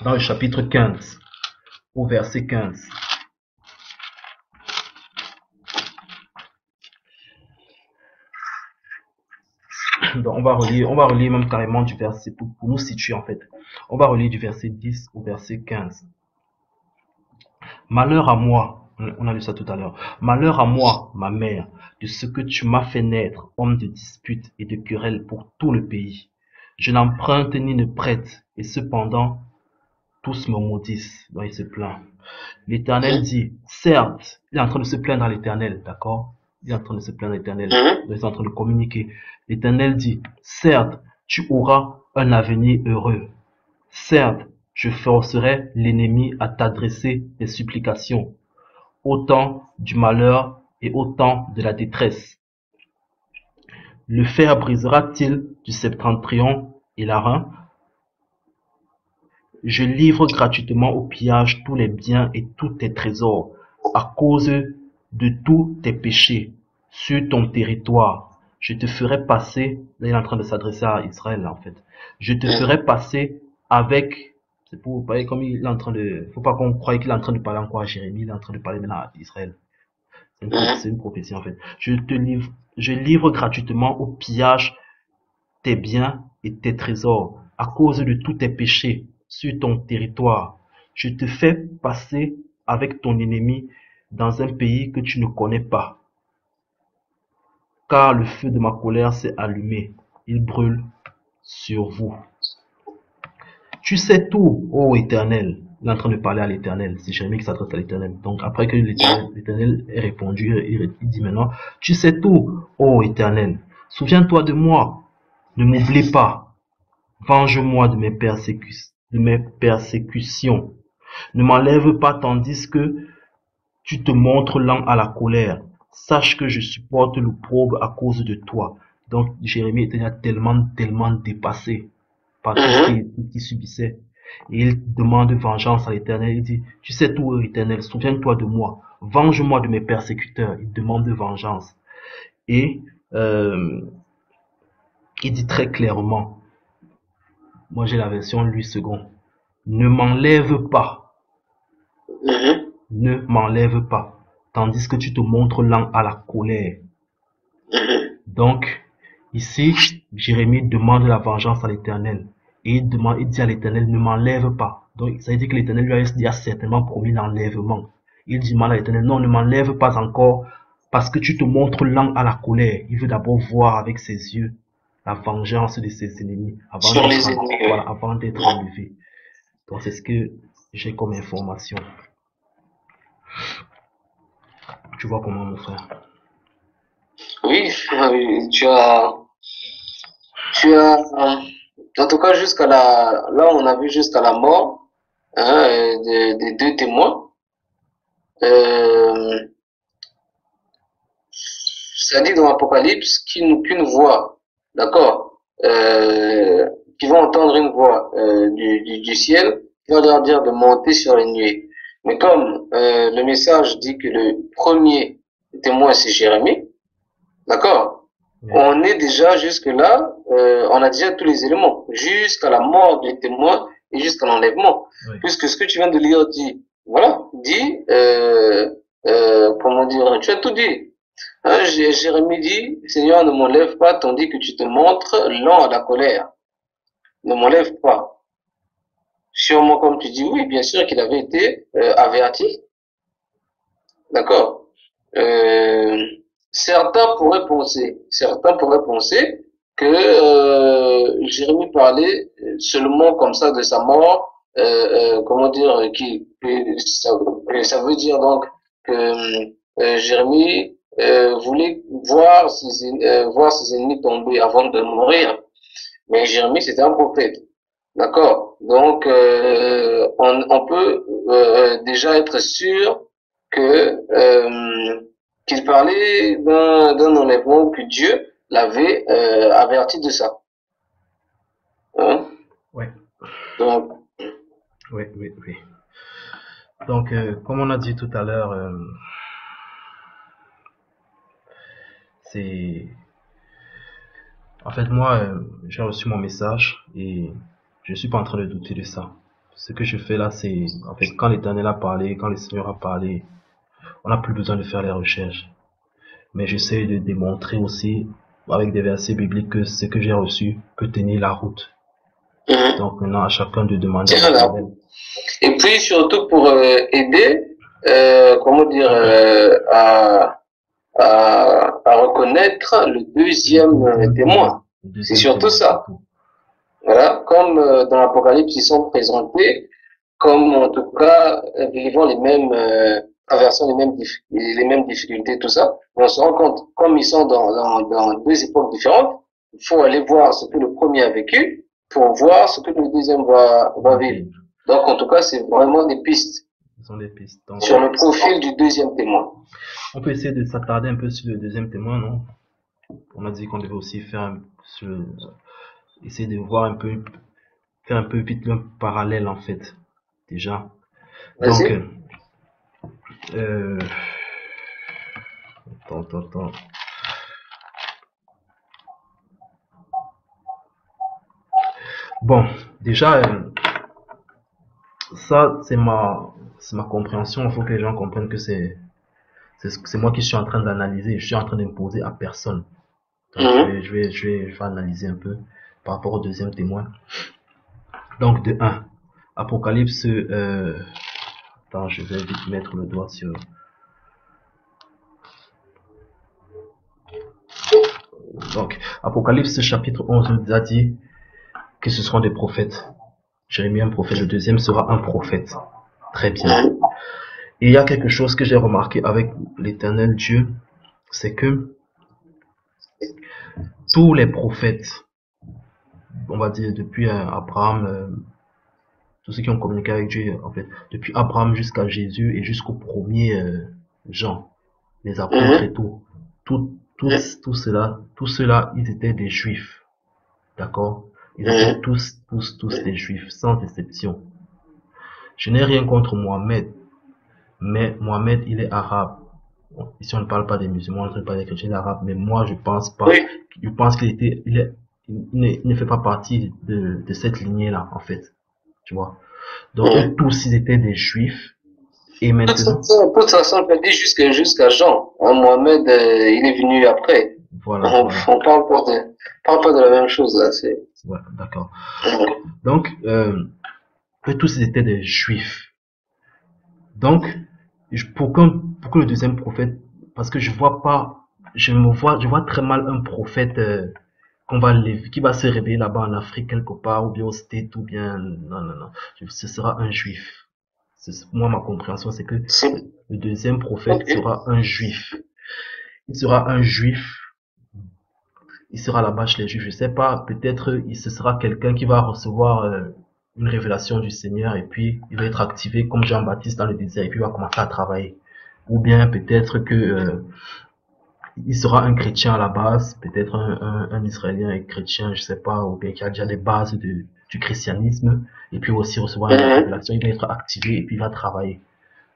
le chapitre 15, au verset 15. Donc, on va relire même carrément du verset pour nous situer, en fait. On va relire du verset 10 au verset 15. Malheur à moi, on a lu ça tout à l'heure. Malheur à moi, ma mère, de ce que tu m'as fait naître, homme de dispute et de querelle pour tout le pays. Je n'emprunte ni ne prête, et cependant, tous me maudissent. Donc il se plaint. L'Éternel dit, certes, il est en train de se plaindre à l'Éternel, d'accord? Il est en train de se plaindre à l'Éternel. Donc il est en train de communiquer. L'Éternel dit, certes, tu auras un avenir heureux. Certes, je forcerai l'ennemi à t'adresser des supplications, au temps du malheur et au temps de la détresse. Le fer brisera-t-il du septentrion et l'airain? Je livre gratuitement au pillage tous les biens et tous tes trésors, à cause de tous tes péchés, sur ton territoire. Je te ferai passer, là il est en train de s'adresser à Israël en fait, je te ferai passer avec, c'est pour vous voyez comme il est en train de, faut pas qu'on croie qu'il est en train de parler encore à Jérémie, il est en train de parler maintenant à Israël. C'est une prophétie en fait. Je livre gratuitement au pillage tes biens et tes trésors, à cause de tous tes péchés sur ton territoire. Je te fais passer avec ton ennemi dans un pays que tu ne connais pas. Car le feu de ma colère s'est allumé. Il brûle sur vous. Tu sais tout, ô Éternel. Il est en train de parler à l'Éternel. C'est Jérémie qui s'adresse à l'Éternel. Donc après que l'Éternel ait répondu, il dit maintenant, tu sais tout, ô Éternel. Souviens-toi de moi. Ne m'oublie pas. Venge-moi de mes persécutions. Ne m'enlève pas tandis que tu te montres lent à la colère. Sache que je supporte l'opprobre à cause de toi. Donc Jérémie était tellement dépassé par tout ce qu'il subissait. Et il demande vengeance à l'Éternel. Il dit, tu sais tout, Éternel, souviens-toi de moi. Venge-moi de mes persécuteurs. Il demande vengeance. Et il dit très clairement, moi j'ai la version Louis II, ne m'enlève pas, ne m'enlève pas, tandis que tu te montres lent à la colère. Donc, ici, Jérémie demande la vengeance à l'Éternel. Et il dit à l'Éternel, ne m'enlève pas. Donc, ça veut dire que l'Éternel lui a certainement promis l'enlèvement. Il demande à l'Éternel, non, ne m'enlève pas encore, parce que tu te montres lent à la colère. Il veut d'abord voir avec ses yeux la vengeance de ses ennemis avant d'être enlevé. Donc, c'est ce que j'ai comme information. Tu vois comment, mon frère? Oui, en tout cas, là, on a vu jusqu'à la mort, des deux témoins. Ça dit dans l'Apocalypse qu'une voix, d'accord, qui vont entendre une voix du ciel qui va leur dire de monter sur les nuées. Mais comme le message dit que le premier témoin c'est Jérémie, D'accord? Oui. On est déjà jusque-là, on a déjà tous les éléments, jusqu'à la mort du témoin et jusqu'à l'enlèvement. Oui. Puisque ce que tu viens de lire dit, voilà, dit, comment dire, tu as tout dit. Hein, Jérémie dit, Seigneur, ne m'enlève pas tandis que tu te montres lent à la colère. Ne m'enlève pas. Sûrement, comme tu dis, oui, bien sûr qu'il avait été averti. D'accord. Euh, certains pourraient penser que Jérémie parlait seulement comme ça de sa mort, comment dire, ça veut dire donc que Jérémie voulait voir ses ennemis tomber avant de mourir. Mais Jérémie, c'était un prophète. D'accord. Donc, on peut déjà être sûr que qu'il parlait d'un enlèvement que Dieu l'avait averti de ça. Hein? Ouais. Donc, Oui, oui, oui. Donc, comme on a dit tout à l'heure, c'est... En fait, moi, j'ai reçu mon message et je suis pas en train de douter de ça. Ce que je fais là, c'est... En fait, quand l'Éternel a parlé, quand le Seigneur a parlé, on n'a plus besoin de faire les recherches. Mais j'essaie de démontrer aussi, avec des versets bibliques, que ce que j'ai reçu peut tenir la route. Donc maintenant, à chacun de demander à l'Éternel. et puis surtout pour aider, comment dire, à reconnaître le deuxième témoin. C'est surtout ça. Voilà, comme dans l'Apocalypse, ils sont présentés comme en tout cas vivant traversant les mêmes difficultés, tout ça. Mais on se rend compte, comme ils sont dans deux époques différentes, il faut aller voir ce que le premier a vécu pour voir ce que le deuxième va vivre. Donc en tout cas, c'est vraiment des pistes. Ce sont des pistes. Donc, sur le profil du deuxième témoin. On peut essayer de s'attarder un peu sur le deuxième témoin, non? On a dit qu'on devait aussi essayer de voir un peu, faire un peu vite un parallèle en fait, déjà. Donc, attends. Bon, déjà, ça c'est ma compréhension. Il faut que les gens comprennent que c'est moi qui suis en train d'analyser. Je suis en train d'imposer à personne. Donc, je vais analyser un peu par rapport au deuxième témoin. Donc, de 1, Apocalypse, attends, je vais vite mettre le doigt sur... Donc, Apocalypse chapitre 11 nous a dit que ce seront des prophètes. Jérémie, un prophète. Le deuxième sera un prophète. Très bien. Et il y a quelque chose que j'ai remarqué avec l'Éternel Dieu, c'est que tous les prophètes, on va dire depuis Abraham, tous ceux qui ont communiqué avec Dieu, en fait, depuis Abraham jusqu'à Jésus et jusqu'au premier Jean, les apôtres et tout cela, ils étaient des juifs. D'accord? Ils étaient tous des juifs, sans exception. Je n'ai rien contre Mohamed, mais Mohamed, il est arabe. Bon, ici, on ne parle pas des musulmans, on ne parle pas des chrétiens arabes, mais moi, je pense pas. Je pense qu'il ne fait pas partie de cette lignée-là, en fait. Tu vois? Donc, eux tous, ils étaient des juifs. Et maintenant. De toute façon, on peut dire jusqu'à Jean. Hein, Mohamed, il est venu après. Voilà. On parle pas de la même chose, là. Ouais, d'accord. Donc, eux tous, ils étaient des juifs. Donc, pour que le deuxième prophète, parce que je vois très mal un prophète qui va se réveiller là-bas en Afrique quelque part, ou bien au State, ou bien non. Ce sera un juif. Moi, ma compréhension, c'est que le deuxième prophète sera un juif. Il sera un juif. Il sera là-bas chez les juifs. Je sais pas, peut-être ce sera quelqu'un qui va recevoir une révélation du Seigneur et puis il va être activé comme Jean-Baptiste dans le désert et puis il va commencer à travailler. Ou bien peut-être que il sera un chrétien à la base, peut-être un Israélien et chrétien, je sais pas, ou bien qui a déjà les bases du christianisme et puis aussi recevoir une révélation, il va être activé et puis il va travailler.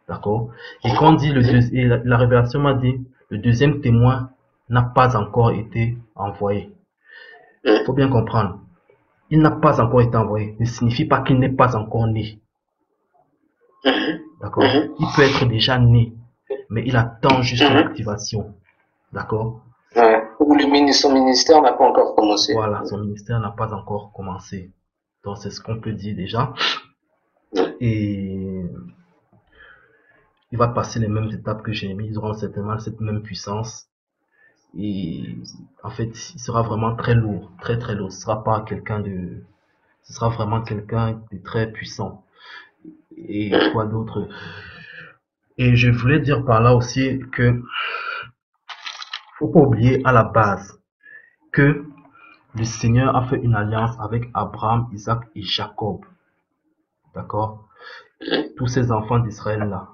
D'accord? Et quand on dit et la révélation m'a dit, le deuxième témoin n'a pas encore été envoyé. Il faut bien comprendre. Il n'a pas encore été envoyé. Ne signifie pas qu'il n'est pas encore né. D'accord? Il peut être déjà né, mais il attend juste son activation. D'accord? Ou son ministère n'a pas encore commencé. Voilà, son ministère n'a pas encore commencé. Donc c'est ce qu'on peut dire déjà. Et il va passer les mêmes étapes que Jérémie. Ils auront certainement cette même puissance. Et en fait, il sera vraiment très lourd, très très lourd. Ce sera vraiment quelqu'un de très puissant. Et quoi d'autre? Et je voulais dire par là aussi que faut pas oublier à la base que le Seigneur a fait une alliance avec Abraham, Isaac et Jacob. D'accord? Tous ces enfants d'Israël là.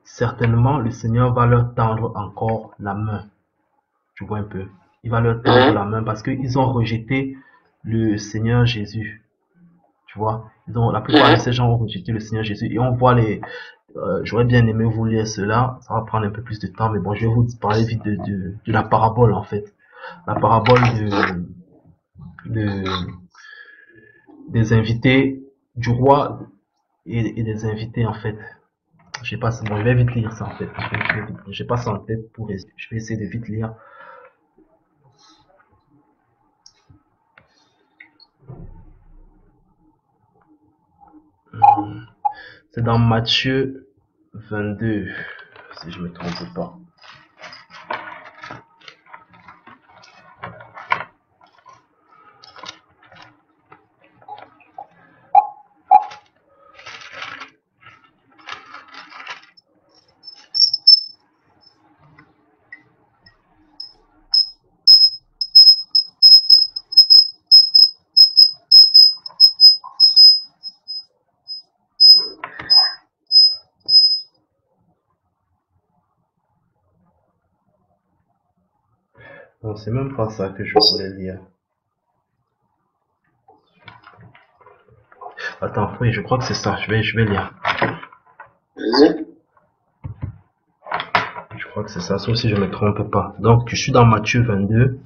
Certainement, le Seigneur va leur tendre encore la main. Tu vois un peu? Il va leur tendre la main parce qu'ils ont rejeté le Seigneur Jésus. Tu vois? La plupart de ces gens ont rejeté le Seigneur Jésus. Et on voit j'aurais bien aimé vous lire cela. Ça va prendre un peu plus de temps, mais bon, je vais vous parler vite de la parabole, en fait. La parabole des invités du roi et des invités, en fait. Je sais pas, bon, je vais vite lire ça, en fait. Je n'ai pas ça en tête je vais essayer de vite lire. C'est dans Matthieu 22, si je me trompe pas. Non, c'est même pas ça que je voulais lire. Attends, oui, je crois que c'est ça. Je vais lire. Je crois que c'est ça, sauf si je me trompe pas. Donc, je suis dans Matthieu 22.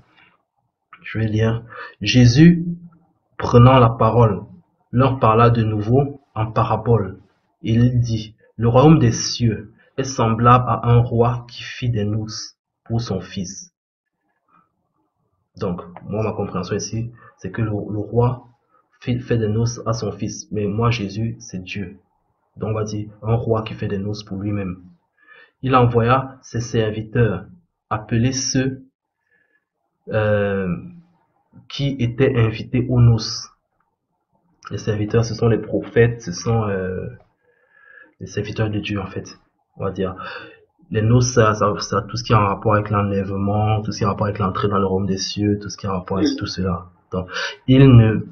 Je vais lire. Jésus, prenant la parole, leur parla de nouveau en parabole. Il dit, le royaume des cieux est semblable à un roi qui fit des noces pour son fils. Donc, moi, ma compréhension ici, c'est que le roi fait des noces à son fils. Mais moi, Jésus, c'est Dieu. Donc, on va dire, un roi qui fait des noces pour lui-même. Il envoya ses serviteurs appeler ceux qui étaient invités aux noces. Les serviteurs, ce sont les prophètes, ce sont les serviteurs de Dieu, en fait. On va dire. Les noces, ça tout ce qui est en rapport avec l'enlèvement, tout ce qui est en rapport avec l'entrée dans le royaume des cieux, tout ce qui est en rapport avec tout cela. Donc, ils ne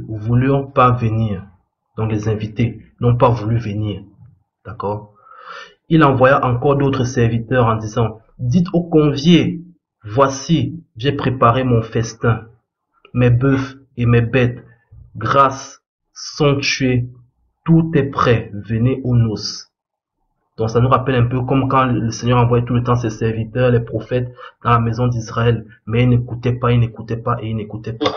voulurent pas venir. Donc, les invités n'ont pas voulu venir. D'accord? Il envoya encore d'autres serviteurs en disant, dites aux conviés, voici, j'ai préparé mon festin. Mes bœufs et mes bêtes grasses sont tués. Tout est prêt. Venez aux noces. Donc ça nous rappelle un peu comme quand le Seigneur envoyait tout le temps ses serviteurs, les prophètes, dans la maison d'Israël. Mais ils n'écoutaient pas, ils n'écoutaient pas et ils n'écoutaient pas.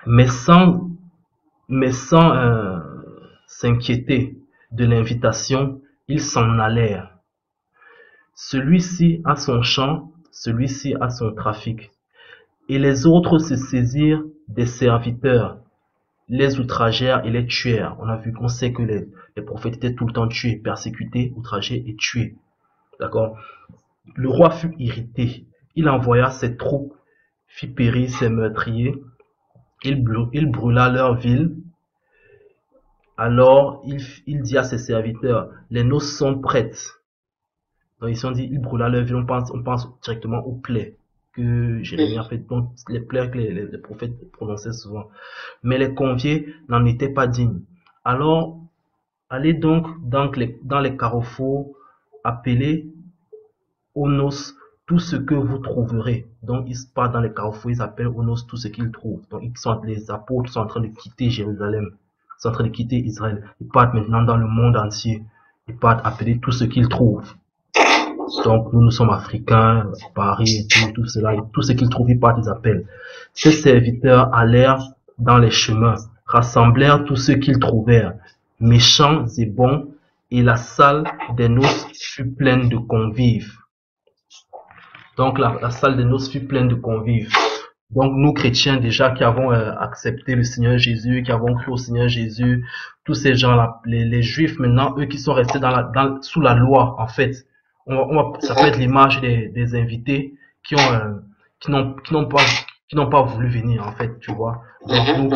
Mais sans s'inquiéter de l'invitation, ils s'en allèrent. Celui-ci a son champ, celui-ci a son trafic. Et les autres se saisirent des serviteurs, les outragèrent et les tuèrent. On sait que les prophètes étaient tout le temps tués, persécutés, outragés et tués. D'accord? Le roi fut irrité. Il envoya ses troupes, fit périr ses meurtriers. Il brûla leur ville. Alors, il dit à ses serviteurs, les noces sont prêtes. Donc, ils se sont dit, il brûla leur ville. On pense directement aux plaies que Jérémie a fait, donc les plaies que les prophètes prononçaient souvent. Mais les conviés n'en étaient pas dignes. Alors, allez donc dans les carrefours, appelez aux noces tout ce que vous trouverez. Donc, ils partent dans les carrefours, ils appellent aux noces tout ce qu'ils trouvent. Donc, les apôtres sont en train de quitter Jérusalem. Ils sont en train de quitter Israël. Ils partent maintenant dans le monde entier. Ils partent appeler tout ce qu'ils trouvent. Donc, nous sommes africains, Paris, et tout cela, et tout ce qu'ils trouvent, ils partent, ils appellent. Ces serviteurs allèrent dans les chemins, rassemblèrent tous ceux qu'ils trouvèrent, méchants et bons, et la salle des noces fut pleine de convives. Donc, la salle des noces fut pleine de convives. Donc, nous, chrétiens, déjà, qui avons accepté le Seigneur Jésus, qui avons cru au Seigneur Jésus, tous ces gens-là, les Juifs, maintenant, eux qui sont restés sous la loi, en fait, ça peut être l'image des invités qui n'ont pas voulu venir, en fait, tu vois. Donc, nous,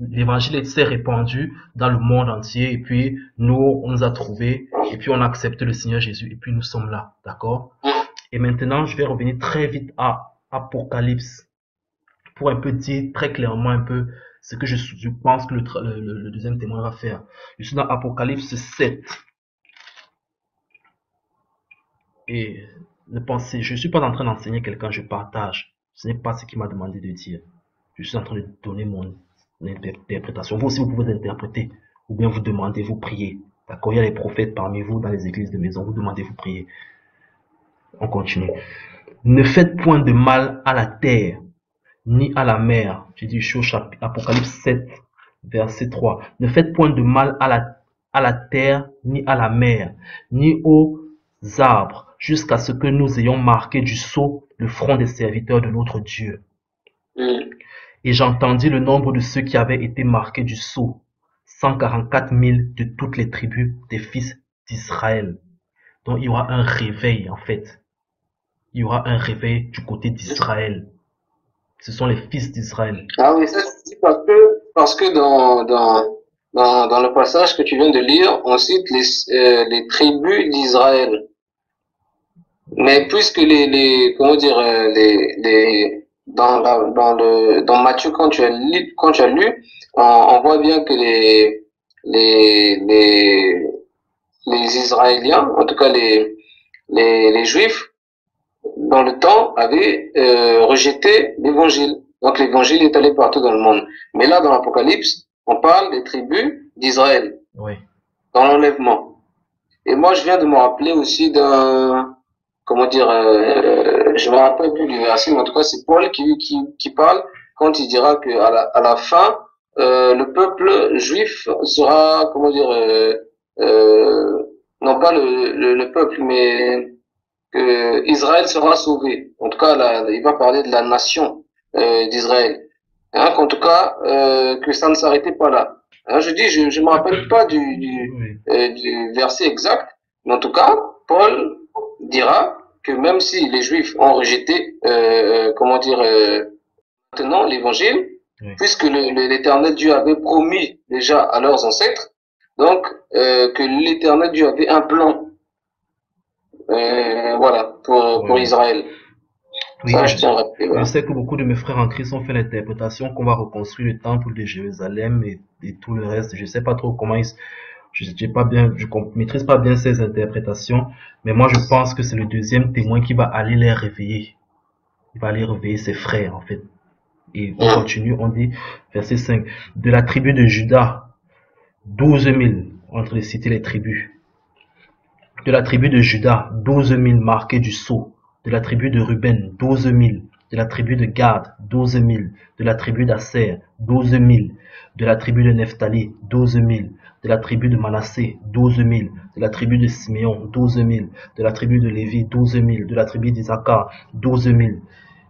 l'évangile s'est répandu dans le monde entier, et puis, nous, on nous a trouvés, et puis on a accepté le Seigneur Jésus, et puis nous sommes là, d'accord? Et maintenant, je vais revenir très vite à Apocalypse, pour un peu dire très clairement un peu ce que je pense que le deuxième témoin va faire. Je suis dans Apocalypse 7. Et ne pensez, je suis pas en train d'enseigner quelqu'un, je partage. Ce n'est pas ce qu'il m'a demandé de dire. Je suis en train de donner mon interprétation. Vous aussi, vous pouvez interpréter. Ou bien vous demandez, vous priez. D'accord? Il y a les prophètes parmi vous dans les églises de maison. Vous demandez, vous priez. On continue. Ne faites point de mal à la terre, ni à la mer. J'ai dit Apocalypse 7, verset 3. Ne faites point de mal à la terre, ni à la mer, ni aux arbres, jusqu'à ce que nous ayons marqué du sceau le front des serviteurs de notre Dieu. Et j'entendis le nombre de ceux qui avaient été marqués du sceau, 144 000 de toutes les tribus des fils d'Israël. Donc il y aura un réveil, en fait. Il y aura un réveil du côté d'Israël. Ce sont les fils d'Israël. Ah oui, ça c'est parce que dans le passage que tu viens de lire, on cite les tribus d'Israël. Mais puisque comment dire, dans Matthieu, quand tu as lu, on voit bien que les Israéliens, en tout cas les Juifs, dans le temps, avaient rejeté l'évangile. Donc l'évangile est allé partout dans le monde. Mais là, dans l'Apocalypse, on parle des tribus d'Israël. Oui. Dans l'enlèvement. Et moi, je viens de me rappeler aussi comment dire, je me rappelle plus du verset, mais en tout cas, c'est Paul qui parle quand il dira que à la fin, le peuple juif sera, comment dire, non pas le peuple, mais que Israël sera sauvé. En tout cas, là, il va parler de la nation d'Israël. Hein, qu'en tout cas, que ça ne s'arrêtait pas là. Hein, je dis, je me rappelle pas du verset exact, mais en tout cas, Paul dira que même si les Juifs ont rejeté, comment dire, maintenant l'évangile, puisque l'Éternel Dieu avait promis déjà à leurs ancêtres, donc que l'Éternel Dieu avait un plan. Voilà, pour Israël. Oui, ça, je sais que beaucoup de mes frères en Christ ont fait l'interprétation qu'on va reconstruire le temple de Jérusalem et tout le reste. Je sais pas trop comment je maîtrise pas bien ces interprétations, mais moi je pense que c'est le deuxième témoin qui va aller les réveiller. Il va aller réveiller ses frères, en fait. Et on continue, on dit, verset 5, de la tribu de Juda, 12 000, entre les cités les tribus. De la tribu de Juda, 12 000 marqués du sceau. De la tribu de Ruben, 12 000. De la tribu de Gad, 12 000. De la tribu d'Asser, 12 000. De la tribu de Nephtali, 12 000. De la tribu de Manassé, 12 000. De la tribu de Siméon, 12 000. De la tribu de Lévi, 12 000. De la tribu d'Isaacar, 12 000.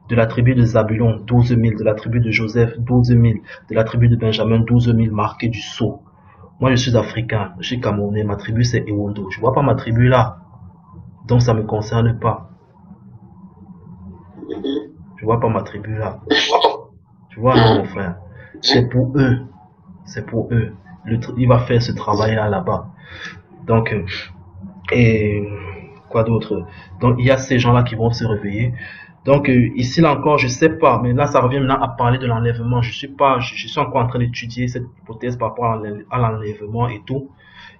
De la tribu de Zabulon, 12 000. De la tribu de Joseph, 12 000. De la tribu de Benjamin, 12 000 marqués du sceau. Moi, je suis africain, je suis camerounais, ma tribu c'est Ewondo. Je vois pas ma tribu là. Donc, ça me concerne pas. Je vois pas ma tribu là. Tu vois, non, mon frère. C'est pour eux. C'est pour eux. Il va faire ce travail là-bas. Donc, et quoi d'autre? Donc, il y a ces gens-là qui vont se réveiller. Donc, ici, là encore, je sais pas, mais là, ça revient maintenant à parler de l'enlèvement. Je suis encore en train d'étudier cette hypothèse par rapport à l'enlèvement et tout.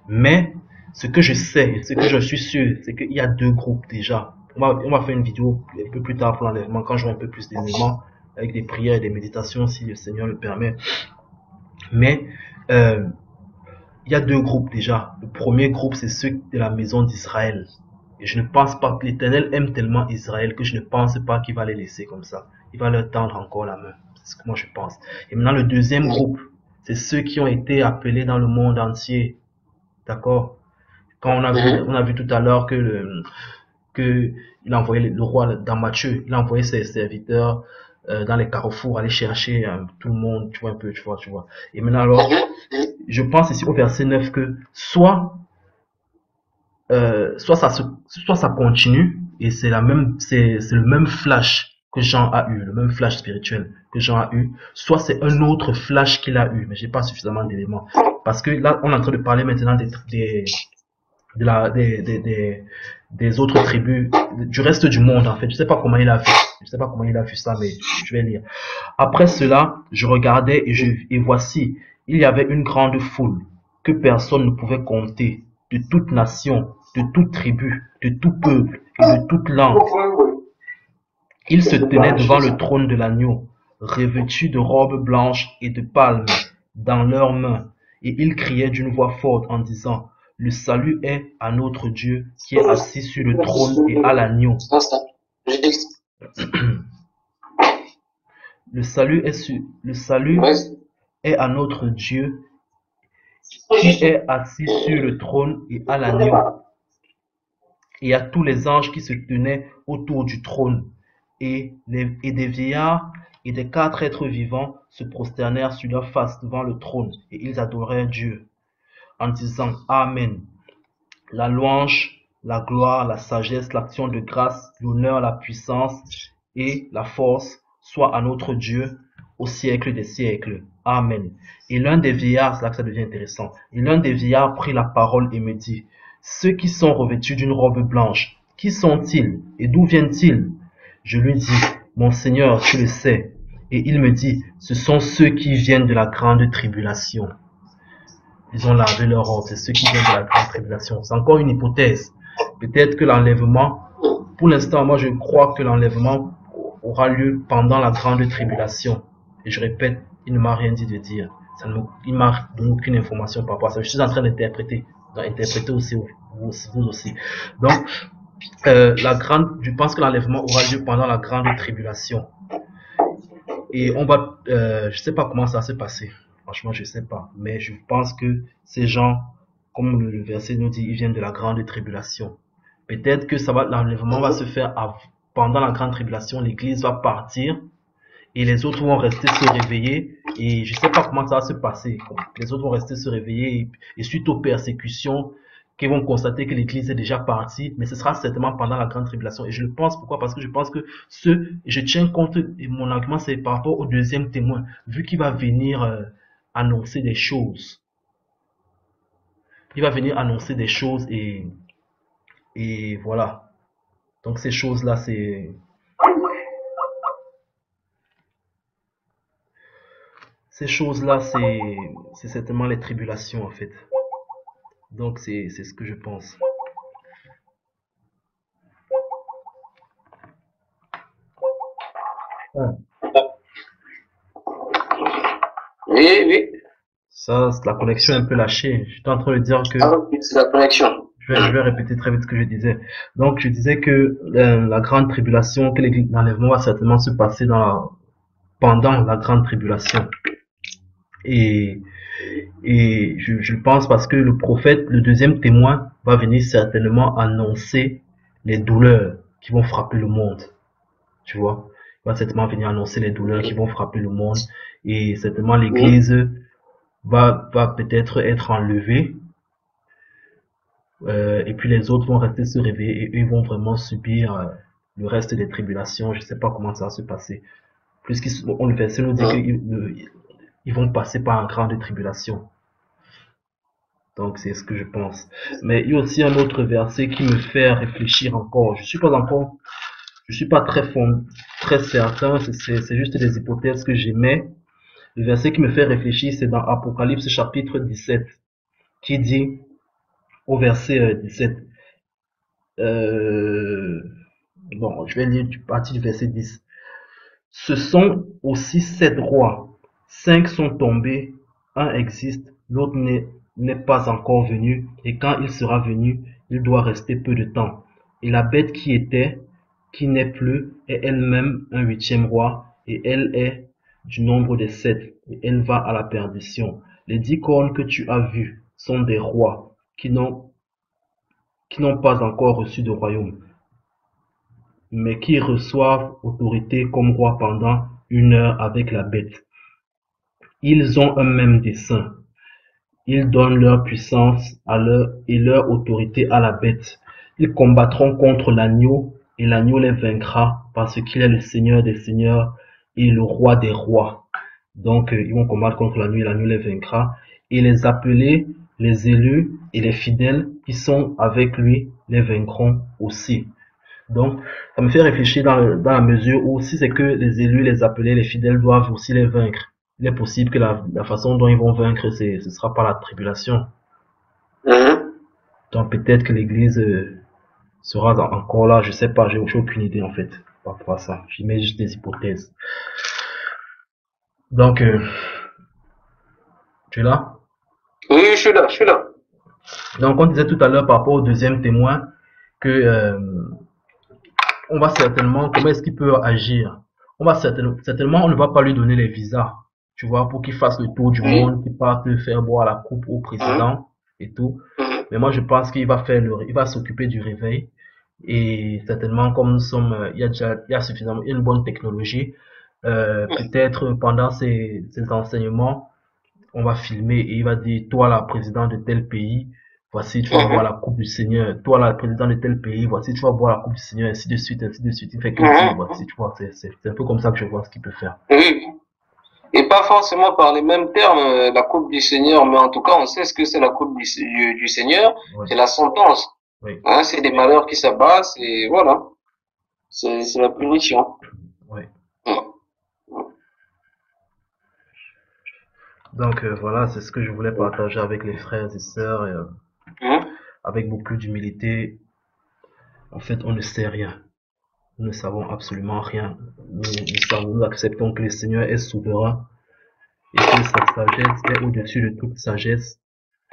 Mais, ce que je sais, ce que je suis sûr, c'est qu'il y a deux groupes déjà. On va faire une vidéo un peu plus tard pour l'enlèvement, quand j'aurai un peu plus d'éléments, avec des prières et des méditations, si le Seigneur le permet. Mais, il y a deux groupes déjà. Le premier groupe, c'est ceux de la maison d'Israël. Et je ne pense pas que l'Éternel aime tellement Israël que je ne pense pas qu'il va les laisser comme ça. Il va leur tendre encore la main. C'est ce que moi je pense. Et maintenant, le deuxième groupe, c'est ceux qui ont été appelés dans le monde entier. D'accord? Quand on a vu tout à l'heure que il a envoyé le roi dans Matthieu, il a envoyé ses serviteurs dans les carrefours aller chercher tout le monde, tu vois un peu, tu vois. Et maintenant alors, je pense ici au verset 9 que soit ça continue et c'est le même flash que Jean a eu, le même flash spirituel que Jean a eu, soit c'est un autre flash qu'il a eu, mais j'ai pas suffisamment d'éléments parce que là on est en train de parler maintenant des autres tribus, du reste du monde en fait. Je sais pas comment il a vu ça, mais je vais lire. Après cela, je regardais et voici, il y avait une grande foule que personne ne pouvait compter, de toute nation, de toute tribu, de tout peuple et de toute langue. Ils se tenaient devant le trône de l'agneau, revêtus de robes blanches et de palmes dans leurs mains, et ils criaient d'une voix forte en disant: le salut est à notre Dieu qui est assis sur le trône et à l'agneau. Le salut est à notre Dieu qui est assis sur le trône et à l'agneau. Et à tous les anges qui se tenaient autour du trône, et des vieillards et des 4 êtres vivants se prosternèrent sur leur face devant le trône, et ils adorèrent Dieu, en disant Amen. La louange, la gloire, la sagesse, l'action de grâce, l'honneur, la puissance et la force soit à notre Dieu au siècle des siècles. Amen. Et l'un des vieillards, c'est là que ça devient intéressant, et l'un des vieillards prit la parole et me dit: ceux qui sont revêtus d'une robe blanche, qui sont-ils et d'où viennent-ils? Je lui dis: mon Seigneur, tu le sais. Et il me dit: ce sont ceux qui viennent de la grande tribulation. Ils ont lavé leur robe, c'est ceux qui viennent de la grande tribulation. C'est encore une hypothèse. Peut-être que l'enlèvement, pour l'instant, moi je crois que l'enlèvement aura lieu pendant la grande tribulation. Et je répète, il ne m'a rien dit de dire. Il ne m'a donné aucune information par rapport à ça. Je suis en train d'interpréter aussi, vous aussi. Donc, je pense que l'enlèvement aura lieu pendant la grande tribulation. Et je sais pas comment ça va se passer. Franchement, je sais pas. Mais je pense que ces gens, comme le verset nous dit, ils viennent de la grande tribulation. Peut-être que l'enlèvement va se faire pendant la grande tribulation. L'église va partir et les autres vont rester se réveiller. Et je sais pas comment ça va se passer. Les autres vont rester se réveiller et suite aux persécutions, qui vont constater que l'église est déjà partie, mais ce sera certainement pendant la grande tribulation. Et je le pense, pourquoi? Parce que je pense que je tiens compte, et mon argument c'est par rapport au deuxième témoin, vu qu'il va venir annoncer des choses. Il va venir annoncer des choses et voilà. Donc ces choses-là, c'est certainement les tribulations en fait. Donc c'est ce que je pense. Oui. Ça, la connexion est un peu lâchée. Je suis en train de dire que... Ah oui, c'est la connexion. Je vais répéter très vite ce que je disais. Donc, je disais que la grande tribulation, que l'enlèvement va certainement se passer pendant la grande tribulation. Et je pense parce que le prophète, le deuxième témoin, va venir certainement annoncer les douleurs qui vont frapper le monde. Tu vois? Il va certainement venir annoncer les douleurs qui vont frapper le monde. Et certainement l'église va peut-être être enlevée. Et puis les autres vont rester se réveiller et ils vont vraiment subir le reste des tribulations. Je sais pas comment ça va se passer. Le verset nous dit qu'ils vont passer par une grande tribulation. Donc c'est ce que je pense. Mais il y a aussi un autre verset qui me fait réfléchir encore. Je suis pas très certain. C'est juste des hypothèses que j'émets. Le verset qui me fait réfléchir, c'est dans Apocalypse chapitre 17, qui dit au verset 17. Bon, je vais lire à partir du verset 10. Ce sont aussi 7 rois. 5 sont tombés, un existe, l'autre n'est pas encore venu, et quand il sera venu, il doit rester peu de temps. Et la bête qui était, qui n'est plus, est elle-même un huitième roi, et elle est du nombre des sept, et elle va à la perdition. Les 10 cornes que tu as vues sont des rois qui n'ont pas encore reçu de royaume, mais qui reçoivent autorité comme roi pendant 1 heure avec la bête. Ils ont un même dessein. Ils donnent leur puissance et leur autorité à la bête. Ils combattront contre l'agneau, et l'agneau les vaincra, parce qu'il est le Seigneur des seigneurs et le roi des rois. Donc, ils vont combattre contre l'agneau, et l'agneau les vaincra. Et les appelés, les élus et les fidèles qui sont avec lui les vaincront aussi. Donc, ça me fait réfléchir dans la mesure où si c'est que les élus, les appelés, les fidèles doivent aussi les vaincre, il est possible que la façon dont ils vont vaincre, ce sera par la tribulation. Mhm. Donc peut-être que l'Église sera encore là, je sais pas, j'ai aucune idée en fait par rapport à ça. J'y mets juste des hypothèses. Donc, tu es là? Oui, je suis là, je suis là. Donc on disait tout à l'heure par rapport au deuxième témoin que on va certainement, comment est-ce qu'il peut agir? On va certainement, on ne va pas lui donner les visas, tu vois, pour qu'il fasse le tour du Oui. monde, qu'il parte faire boire la coupe au Mhm. président et tout. Mhm. Mais moi, je pense qu'il va il va s'occuper du réveil. Et certainement, comme nous sommes, il y a suffisamment, il y a une bonne technologie. Peut-être pendant ces enseignements, on va filmer et il va dire, toi, la présidente de tel pays, voici, tu vas boire Mhm. la coupe du Seigneur. Toi, la présidente de tel pays, voici, tu vas boire la coupe du Seigneur, ainsi de suite, ainsi de suite. Il fait que dire, voici, Mhm. tu vois, c'est un peu comme ça que je vois ce qu'il peut faire. Oui. Et pas forcément par les mêmes termes, la coupe du Seigneur, mais en tout cas, on sait ce que c'est la coupe du Seigneur. Oui, C'est la sentence. oui, Hein, c'est des malheurs qui s'abattent et voilà. C'est la punition. oui. Mhm. Donc voilà, c'est ce que je voulais partager avec les frères et sœurs, Mhm. avec beaucoup d'humilité. En fait, on ne sait rien. Nous ne savons absolument rien. Nous acceptons que le Seigneur est souverain et que sa sagesse est au-dessus de toute sagesse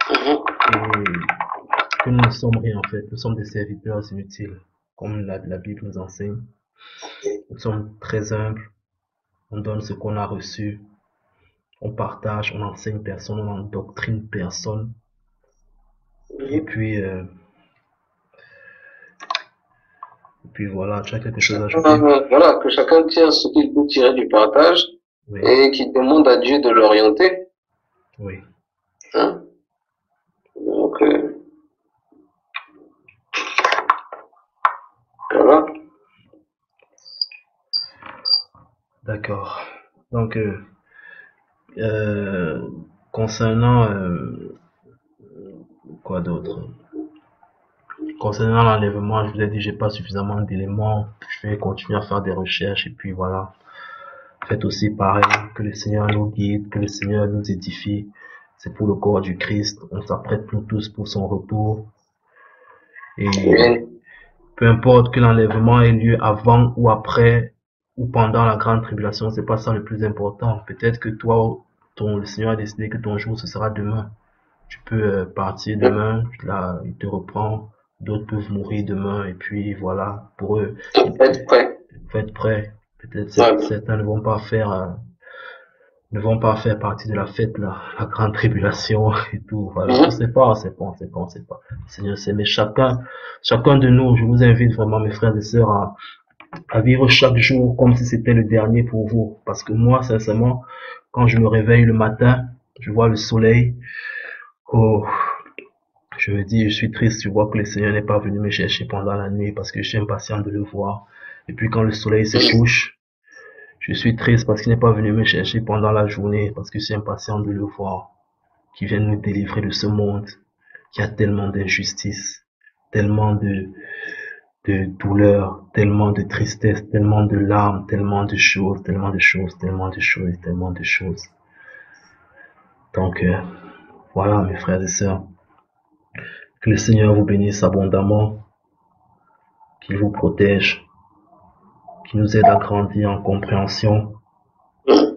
Mhm. et que nous ne sommes rien en fait. Nous sommes des serviteurs inutiles, comme la Bible nous enseigne. Nous sommes très humbles. On donne ce qu'on a reçu. On partage, on n'enseigne personne, on n'endoctrine personne. Et Mhm. puis, euh, et puis voilà, tu as quelque chose à ajouter? Voilà, que chacun tire ce qu'il peut tirer du partage Oui, et qu'il demande à Dieu de l'orienter. oui. Hein. Donc, voilà. D'accord. Donc, euh, concernant quoi d'autre? Concernant l'enlèvement, je vous ai dit, j'ai pas suffisamment d'éléments. Je vais continuer à faire des recherches et puis voilà. Faites aussi pareil, que le Seigneur nous guide, que le Seigneur nous édifie. C'est pour le corps du Christ. On s'apprête nous tous pour son retour. Et Oui. peu importe que l'enlèvement ait lieu avant ou après ou pendant la grande tribulation, c'est pas ça le plus important. Peut-être que toi, le Seigneur a décidé que ton jour ce sera demain. Tu peux partir demain, là, il te reprend. D'autres peuvent mourir demain et puis voilà, pour eux, Il faut être prêt. il faut être prêt. Peut-être Ouais. certains ne vont pas faire partie de la fête, la grande tribulation et tout. Voilà, on Mhm. sait pas, on sait pas, on sait pas, on sait pas. Seigneur sait, mais chacun de nous, je vous invite vraiment, mes frères et sœurs, à vivre chaque jour comme si c'était le dernier pour vous. Parce que moi, sincèrement, quand je me réveille le matin, je vois le soleil. Oh, je me dis, je suis triste, je vois que le Seigneur n'est pas venu me chercher pendant la nuit parce que je suis impatient de le voir. Et puis quand le soleil se Mhm. couche, je suis triste parce qu'il n'est pas venu me chercher pendant la journée parce que je suis impatient de le voir, qu'il vienne nous délivrer de ce monde qui a tellement d'injustice, tellement de douleur, tellement de tristesse, tellement de larmes, tellement de choses, tellement de choses, tellement de choses, tellement de choses. Donc voilà mes frères et sœurs, que le Seigneur vous bénisse abondamment, qu'il vous protège, qu'il nous aide à grandir en compréhension. Mhm.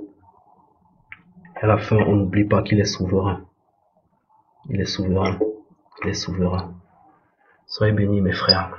Et à la fin, on n'oublie pas qu'il est souverain. Il est souverain. Il est souverain. Soyez bénis mes frères.